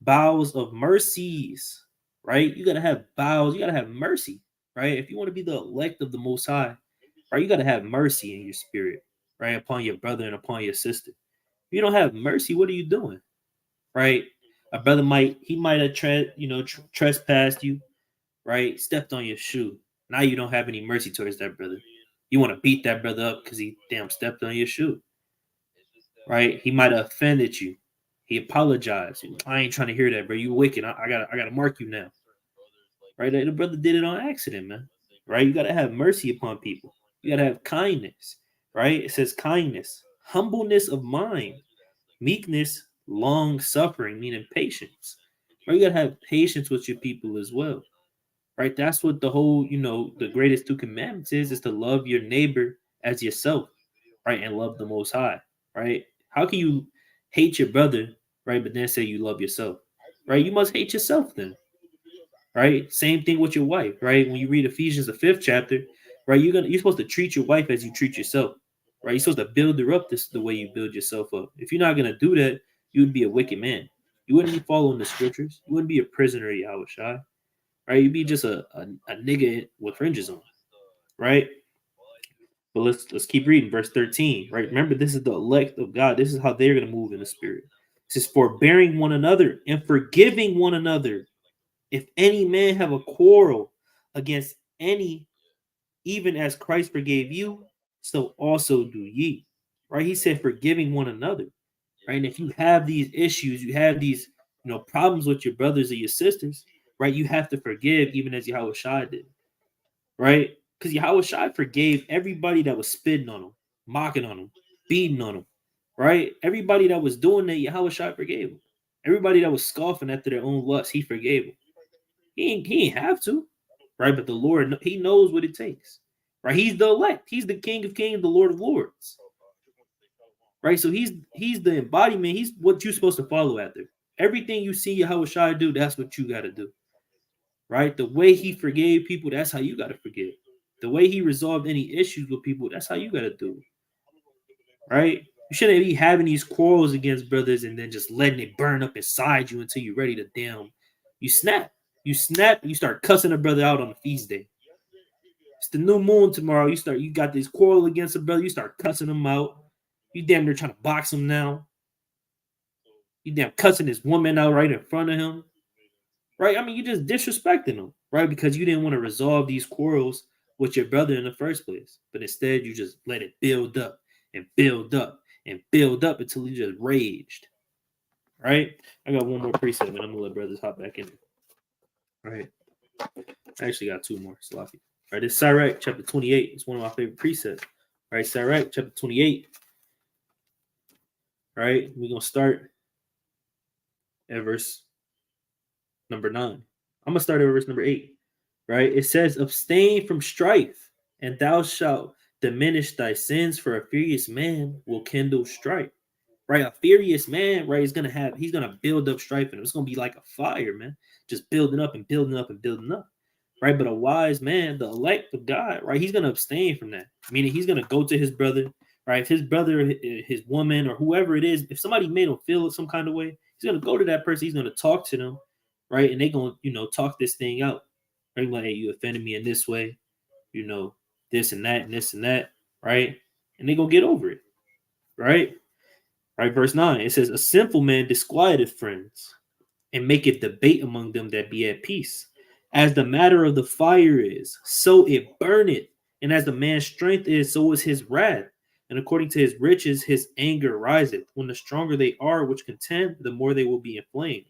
bowels of mercies," right? You gotta have bowels. You gotta have mercy, right? If you want to be the elect of the Most High, right, you gotta have mercy in your spirit, right, upon your brother and upon your sister. If you don't have mercy, what are you doing? Right? A brother might have trespassed you, right? Stepped on your shoe. Now you don't have any mercy towards that brother. You want to beat that brother up because he stepped on your shoe. Right? He might have offended you. He apologized. I ain't trying to hear that, bro. You wicked. I gotta mark you now. Right? The brother did it on accident, man. Right? You gotta have mercy upon people. You gotta have kindness. Right? It says kindness. Humbleness of mind, meekness, long suffering, meaning patience. Right? You gotta have patience with your people as well. Right? That's what the whole, the greatest 2 commandments is to love your neighbor as yourself, right? And love the Most High, right? How can you hate your brother, right, but then say you love yourself, right? You must hate yourself then, right? Same thing with your wife, right? When you read Ephesians, the 5th chapter, right, you're supposed to treat your wife as you treat yourself. Right, you're supposed to build her up the way you build yourself up. If you're not going to do that, you would be a wicked man. You wouldn't be following the scriptures. You wouldn't be a prisoner of Yahushua. Right? You'd be just a nigga with fringes on. Right? But let's keep reading. Verse 13. Right? Remember, this is the elect of God. This is how they're going to move in the spirit. It says, forbearing one another and forgiving one another. If any man have a quarrel against any, even as Christ forgave you, so also do ye. Right? He said forgiving one another. Right? And if you have these issues, you have these, problems with your brothers or your sisters, right? You have to forgive even as Yahweh Shai did, right? Because Yahweh Shai forgave everybody that was spitting on him, mocking on him, beating on him, right? Everybody that was doing that, Yahweh Shai forgave him. Everybody that was scoffing after their own lusts, he forgave him. He ain't have to, right? But the Lord, he knows what it takes, right? He's the elect. He's the King of Kings, the Lord of Lords, right? So he's the embodiment. He's what you're supposed to follow after. Everything you see Yahweh Shai do, that's what you got to do, right? The way he forgave people, that's how you got to forgive. The way he resolved any issues with people, that's how you got to do it, right? You shouldn't be having these quarrels against brothers and then just letting it burn up inside you until you're ready to damn. You snap. You snap. You start cussing a brother out on the feast day. It's the new moon tomorrow. You got this quarrel against a brother. You start cussing him out. You damn near trying to box him now. You damn cussing this woman out right in front of him. Right? I mean, you just disrespecting him, right? Because you didn't want to resolve these quarrels with your brother in the first place. But instead, you just let it build up and build up and build up until you just raged. Right? I got one more precept, and I'm gonna let brothers hop back in. Right? I actually got two more. Sloppy. All right, this is Sirach chapter 28. It's one of my favorite precepts. All right, Sirach chapter 28. All right, we're gonna start at verse number 9. I'm gonna start at verse number 8. Right? It says, abstain from strife, and thou shalt diminish thy sins, for a furious man will kindle strife. Right? A furious man, right, he's gonna build up strife, and it's gonna be like a fire, man, just building up and building up and building up. Right? But a wise man, the elect of God, right, he's gonna abstain from that. Meaning he's gonna go to his brother, right? If his brother, his woman, or whoever it is, if somebody made him feel some kind of way, he's gonna go to that person, he's gonna talk to them, right? And they're gonna, talk this thing out. Right? Like, hey, you offended me in this way, this and that and this and that, right? And they're gonna get over it, right? Right, verse 9, it says, a sinful man disquieteth friends, and maketh debate among them that be at peace. As the matter of the fire is, so it burneth, and as the man's strength is, so is his wrath. And according to his riches, his anger riseth. When the stronger they are which contend, the more they will be inflamed.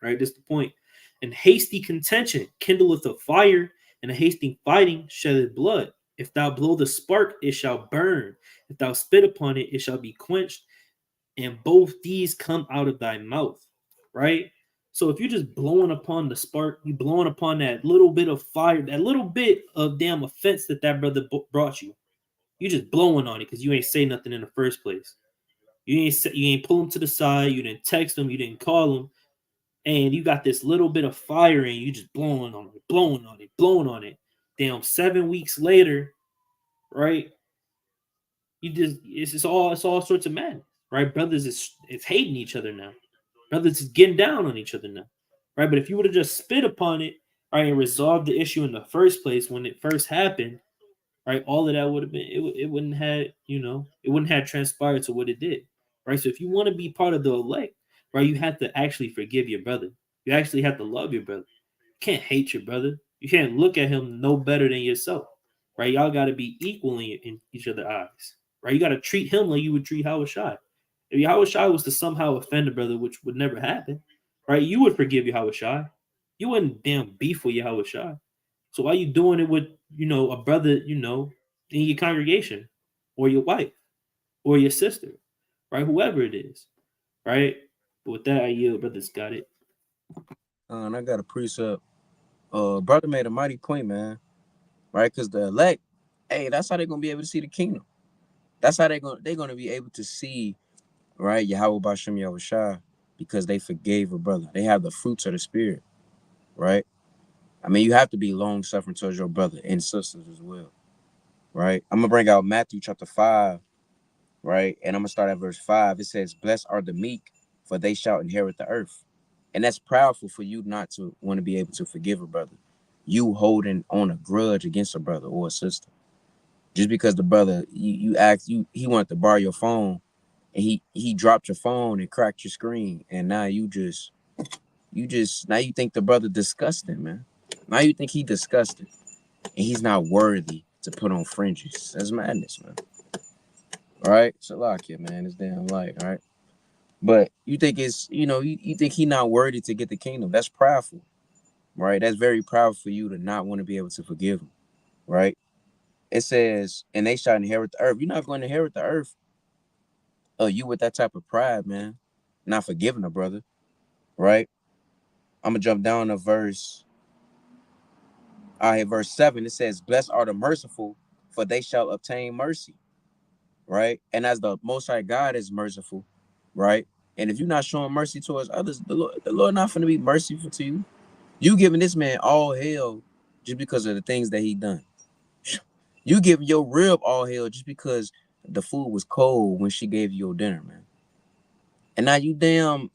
Right, this is the point. And hasty contention kindleth a fire, and a hasty fighting sheddeth blood. If thou blow the spark, it shall burn. If thou spit upon it, it shall be quenched. And both these come out of thy mouth, right? So if you're just blowing upon the spark, you blowing upon that little bit of fire, that little bit of damn offense that brother brought you, you just blowing on it because you ain't say nothing in the first place. You ain't pull him to the side. You didn't text him. You didn't call him. And you got this little bit of fire and you just blowing on it, blowing on it, blowing on it. Damn, 7 weeks later, right? It's all sorts of madness, right? Brothers is hating each other now. Brothers is getting down on each other now, right? But if you would have just spit upon it, right, and resolved the issue in the first place when it first happened, right, all of that would have been, it wouldn't have, it wouldn't have transpired to what it did, right? So if you want to be part of the elect, right, you have to actually forgive your brother. You actually have to love your brother. You can't hate your brother. You can't look at him no better than yourself, right? Y'all got to be equal in each other's eyes, right? You got to treat him like you would treat Yahweh Shai. If Yahweh Shai was to somehow offend a brother, which would never happen, right, you would forgive Yahweh Shai. You wouldn't damn beef with Yahweh Shai. So why are you doing it with, a brother, in your congregation, or your wife, or your sister, right? Whoever it is, right? But with that, I yield. Brothers got it. And I got a precept. Brother made a mighty point, man. Right? Because the elect, hey, that's how they're gonna be able to see the kingdom. That's how they're gonna be able to see, right, Yahweh Bashem Yahweh Shai, because they forgave a brother. They have the fruits of the spirit, right? I mean, you have to be long suffering towards your brother and sisters as well, right? I'm gonna bring out Matthew chapter 5, right? And I'm gonna start at verse 5. It says, blessed are the meek, for they shall inherit the earth. And that's proudful for you not to want to be able to forgive a brother. You holding on a grudge against a brother or a sister. Just because the brother, he wanted to borrow your phone, and he dropped your phone and cracked your screen, and now you think the brother disgusting, man. Now you think he disgusting, and he's not worthy to put on fringes. That's madness, man. All right, Shalakia, man, it's damn light, all right. But you think it's, you think he not worthy to get the kingdom. That's prideful. right? That's very proud for you to not want to be able to forgive them, right? It says, and they shall inherit the earth. You're not going to inherit the earth. You with that type of pride, man, not forgiving a brother, right? I'm gonna jump down to verse. I have verse 7. It says, "Blessed are the merciful, for they shall obtain mercy." Right, and as the Most High God is merciful, right? And if you're not showing mercy towards others, the Lord not going to be merciful to you. You giving this man all hell just because of the things that he done. You giving your rib all hell just because the food was cold when she gave you your dinner, man. And now you damn,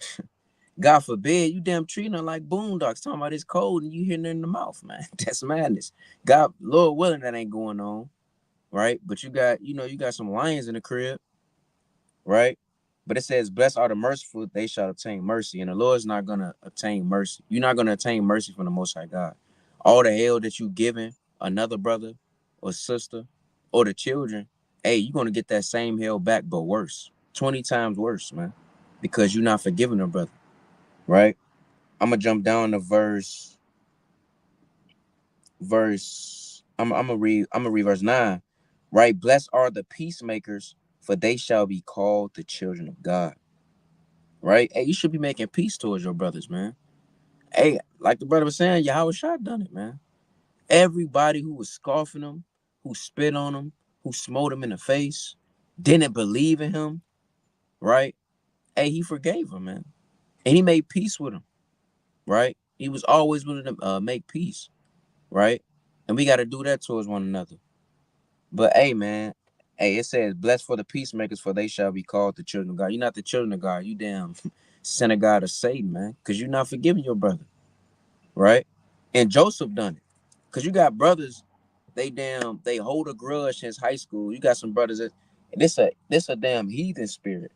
God forbid, you damn treating her like boondocks, talking about it's cold and you hitting her in the mouth, man. That's madness. God, Lord willing, that ain't going on, right? But you got, you got some lions in the crib, right? But it says, "Blessed are the merciful; they shall obtain mercy." And the Lord's not gonna obtain mercy. You're not gonna obtain mercy from the Most High God. All the hell that you giving another brother or sister or the children, hey, you're gonna get that same hell back, but worse, 20 times worse, man, because you're not forgiving them, brother. Right? I'm gonna jump down to verse. I'm gonna read verse 9. Right? Blessed are the peacemakers, for they shall be called the children of God. Right? Hey, you should be making peace towards your brothers, man. Hey, like the brother was saying, Yahweh Shah done it, man. Everybody who was scoffing him, who spit on him, who smote him in the face, didn't believe in him, right? Hey, he forgave him, man. And he made peace with him, right? He was always willing to make peace, right? And we got to do that towards one another. But hey, man, hey, it says, "Blessed for the peacemakers, for they shall be called the children of God." You're not the children of God. You damn son of God of Satan, man, because you're not forgiving your brother, right? And Joseph done it, because you got brothers, they hold a grudge since high school. You got some brothers that this a damn heathen spirit,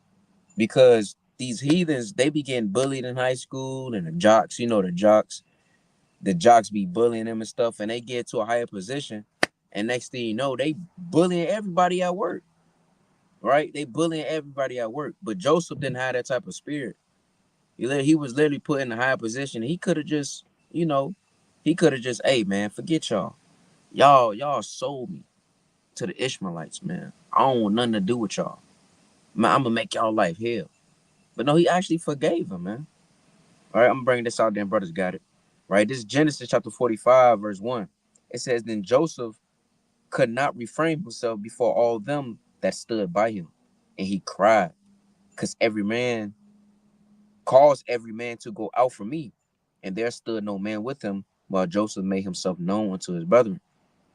because these heathens, they be getting bullied in high school, and the jocks, the jocks be bullying them and stuff, and they get to a higher position, and next thing you know, they bullying everybody at work, right? They bullying everybody at work. But Joseph didn't have that type of spirit. He was literally put in a higher position. He could have just, hey man, forget y'all. Y'all sold me to the Ishmaelites, man. I don't want nothing to do with y'all. Man, I'm gonna make y'all life hell. But no, he actually forgave him, man. All right, I'm gonna bring this out there, brothers got it. Right? This is Genesis chapter 45, verse 1. It says, "Then Joseph could not refrain himself before all them that stood by him, and he cried, because every man caused every man to go out from me, and there stood no man with him, while Joseph made himself known unto his brethren.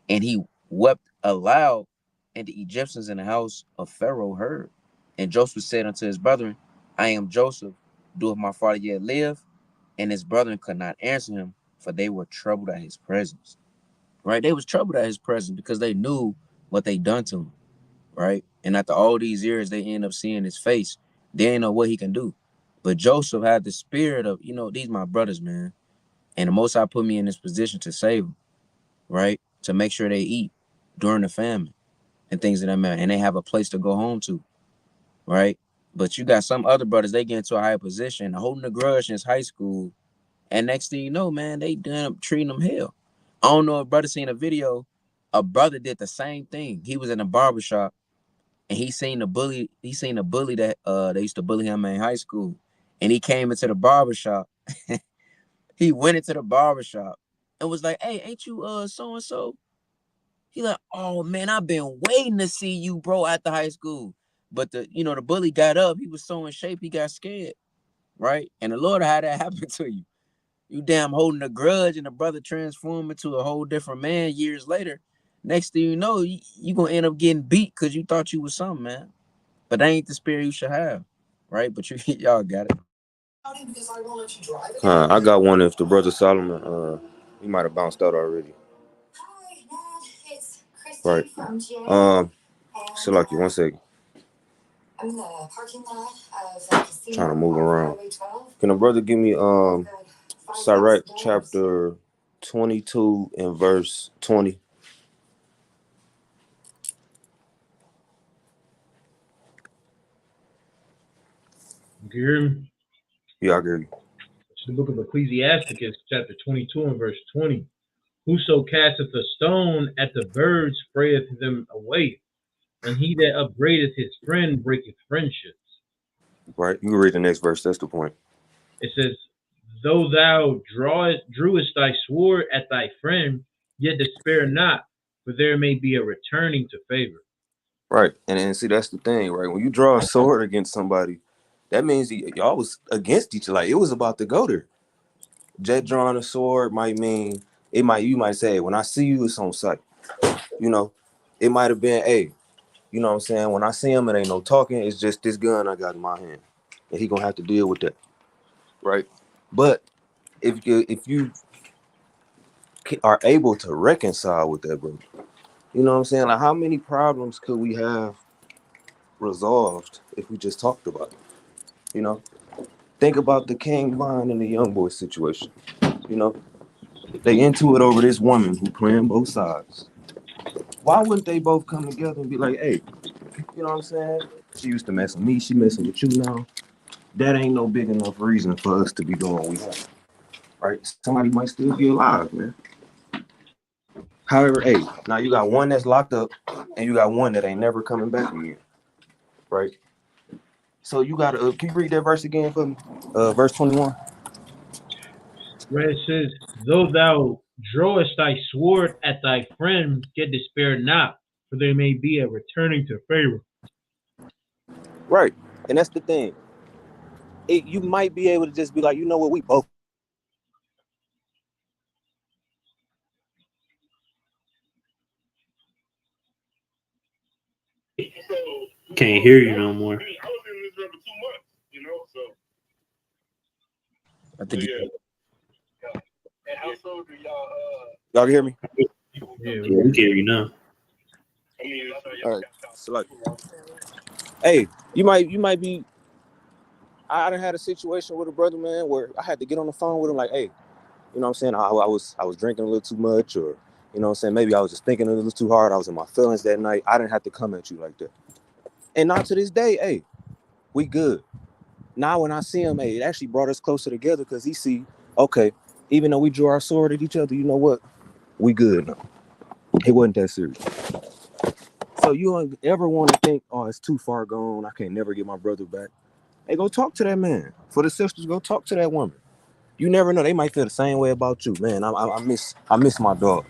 And he wept aloud, and the Egyptians in the house of Pharaoh heard. And Joseph said unto his brethren, I am Joseph, doeth my father yet live? And his brethren could not answer him, for they were troubled at his presence." Right? They was troubled at his presence because they knew what they done to him. Right? And after all these years, they end up seeing his face. They didn't know what he can do. But Joseph had the spirit of, these my brothers, man. And the Most High put me in this position to save them, right? To make sure they eat during the famine and things of that matter. And they have a place to go home to, right? But you got some other brothers, they get into a higher position, holding a grudge since high school. And next thing you know, man, they done up treating them hell. I don't know if brother seen a video. A brother did the same thing. He was in a barbershop, and he seen a bully that they used to bully him in high school. And he came into the barbershop. He went into the barbershop and was like, "Hey, ain't you so and so?" He like, "Oh man, I've been waiting to see you, bro, after high school." But the bully got up. He was so in shape, he got scared, right? And the Lord had that happen to you. You damn holding a grudge, and the brother transformed into a whole different man years later. Next thing you know, you gonna end up getting beat because you thought you was something, man. But that ain't the spirit you should have, right? But y'all got it. I got one. If the brother Solomon, he might have bounced out already. Right. So like you 1 second. I'm in the parking lot of trying to move around. Can a brother give me Sirach chapter 22 and verse 20? You hear me? Yeah, I hear you. the book of Ecclesiasticus, chapter 22 and verse 20. Whoso casteth a stone at the birds sprayeth them away, and he that upbraideth his friend breaketh friendships. Right? You can read the next verse. That's the point. It says, though thou drewest thy sword at thy friend, yet despair not, for there may be a returning to favor. Right. And see, that's the thing, right? When you draw a sword against somebody, that means y'all was against each other. Like, it was about to go there. Jet drawing a sword might mean, you might say, when I see you, it's on sight. You know, it might have been, hey, you know what I'm saying? When I see him, it ain't no talking. It's just this gun I got in my hand. And he gonna have to deal with that. Right? But if you are able to reconcile with that brother, you know what I'm saying? Like, how many problems could we have resolved if we just talked about it? You know? Think about the King Von and the Young Boy situation. You know? They into it over this woman who playing both sides. Why wouldn't they both come together and be like, hey, you know what I'm saying? She used to mess with me, she messing with you now. That ain't no big enough reason for us to be doing what we have. Right? Somebody might still be alive, man. However, hey, now you got one that's locked up and you got one that ain't never coming back again. Right? So you gotta can you read that verse again for me? Verse 21. Where it says, though thou drawest thy sword at thy friend, yet despair not, for there may be a returning to favor. Right. And that's the thing. You might be able to just be like, you know what, we both. Can't hear you no more. I think Y'all can hear me? Yeah, Yeah, we can hear you now. All right. So like, hey, you might be. I done had a situation with a brother, man, where I had to get on the phone with him, like, hey, you know what I'm saying? I was drinking a little too much, or you know what I'm saying? Maybe I was just thinking a little too hard. I was in my feelings that night. I didn't have to come at you like that. And now to this day, hey, we good. Now when I see him, hey, it actually brought us closer together because he see, okay, even though we drew our sword at each other, you know what? We good now. It wasn't that serious. So you don't ever want to think, oh, it's too far gone. I can't never get my brother back. Hey, go talk to that man. For the sisters, go talk to that woman. You never know. They might feel the same way about you. Man, I miss my dog.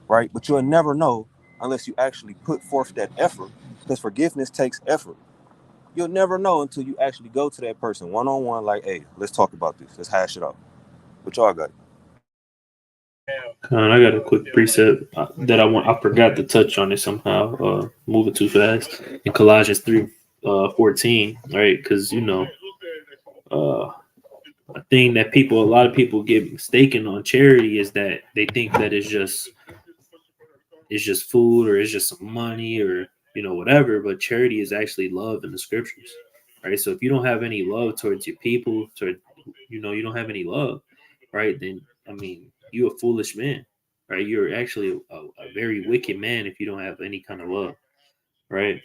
Right? But you'll never know unless you actually put forth that effort, because forgiveness takes effort. You'll never know until you actually go to that person one-on-one, like, hey, let's talk about this. Let's hash it out. What y'all got? I got a quick precept that I forgot to touch on it somehow. Moving too fast in Colossians 3:14, right? Because a thing that a lot of people get mistaken on charity is that they think that it's just food or it's just some money or whatever. But charity is actually love in the scriptures, right? So if you don't have any love towards your people, you don't have any love, right? Then you're a foolish man, right? You're actually a very wicked man if you don't have any kind of love, right?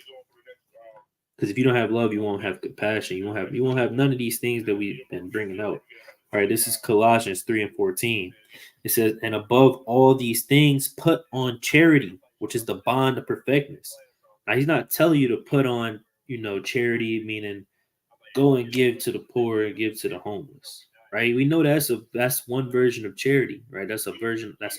Because if you don't have love, you won't have compassion. You won't have none of these things that we've been bringing out. All right, this is Colossians 3:14. It says, and above all these things, put on charity, which is the bond of perfectness. Now, he's not telling you to put on, charity, meaning go and give to the poor and give to the homeless, right? We know that's one version of charity, right? That's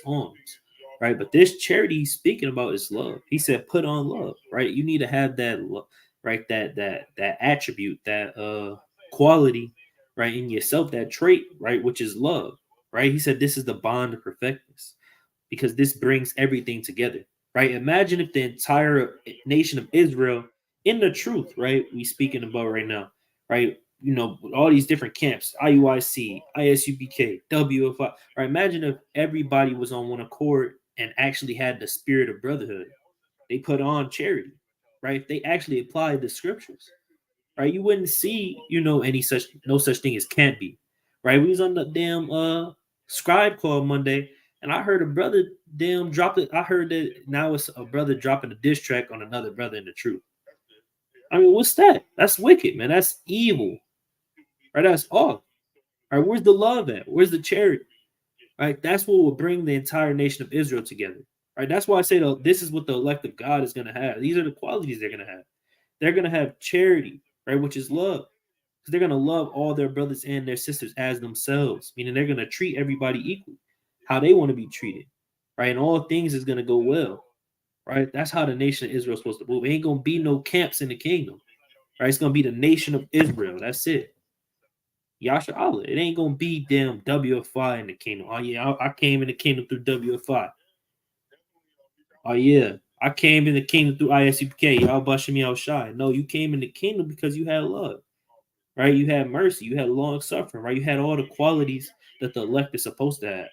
alms, right? But this charity he's speaking about is love. He said, put on love, right? You need to have that love, right? That attribute, that quality, right, in yourself, that trait, right, which is love, right? He said this is the bond of perfectness because this brings everything together, right? Imagine if the entire nation of Israel in the truth, right, we speaking about right now, right? All these different camps, IUIC, ISUBK, WFI, right? Imagine if everybody was on one accord and actually had the spirit of brotherhood. They put on charity, right? If they actually applied the scriptures, right? You wouldn't see, no such thing as can't be, right? We was on the damn scribe call Monday, and I heard a brother drop it. I heard that now it's a brother dropping a diss track on another brother in the truth. What's that? That's wicked, man. That's evil, right? That's off. Right? Where's the love at? Where's the charity? Right? That's what will bring the entire nation of Israel together. Right? That's why I say this is what the elect of God is going to have. These are the qualities they're going to have. They're going to have charity, right? Which is love. Because they're going to love all their brothers and their sisters as themselves, meaning they're going to treat everybody equally, how they want to be treated, right? And all things is going to go well, right? That's how the nation of Israel is supposed to move. It ain't going to be no camps in the kingdom, right? It's going to be the nation of Israel. That's it. Yasha Allah. It ain't going to be damn WFI in the kingdom. Oh, yeah, I came in the kingdom through WFI. Oh, yeah, I came in the kingdom through ISUPK. Y'all bushing me out shy. No, you came in the kingdom because you had love. Right, you had mercy, you had long suffering, right? You had all the qualities that the elect is supposed to have,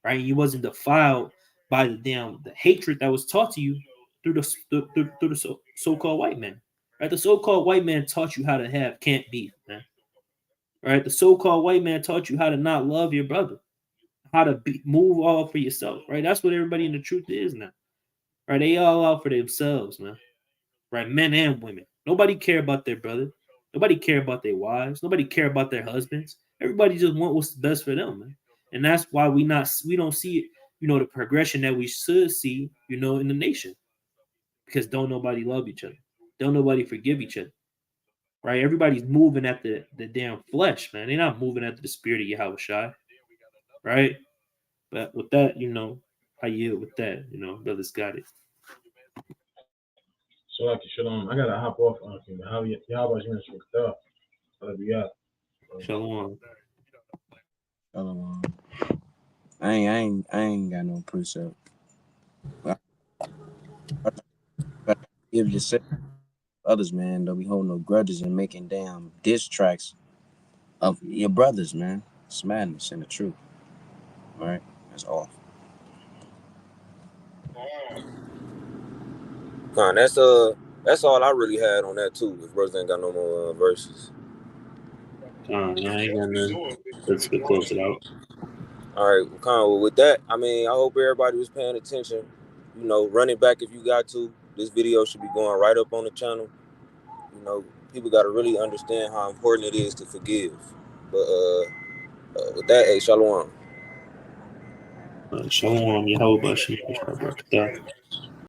right? You wasn't defiled by the hatred that was taught to you through the so-called white man, right? The so-called white man taught you how to have can't beef, man. Right? The so-called white man taught you how to not love your brother, how to move all for yourself, right? That's what everybody in the truth is now, right? They all out for themselves, man, right? Men and women. Nobody care about their brother. Nobody care about their wives. Nobody care about their husbands. Everybody just want what's best for them, man. And that's why we don't see it, the progression that we should see, in the nation. Because don't nobody love each other. Don't nobody forgive each other. Right? Everybody's moving at the damn flesh, man. They're not moving after the spirit of Yahweh Shai. Right? But with that, I yield with that, brothers got it. So I gotta hop off. How about you? Shalom. I ain't got no precept. But give yourself others, man. Don't be holding no grudges and making damn diss tracks of your brothers, man. It's madness and the truth. All right, that's all. That's all I really had on that too. If brothers ain't got no more verses. I ain't got nothing. Let's close it out. All right, well, with that, I hope everybody was paying attention. Run it back if you got to. This video should be going right up on the channel. People got to really understand how important it is to forgive. But with that, hey, shalom. Shalom, Yahweh Bashem.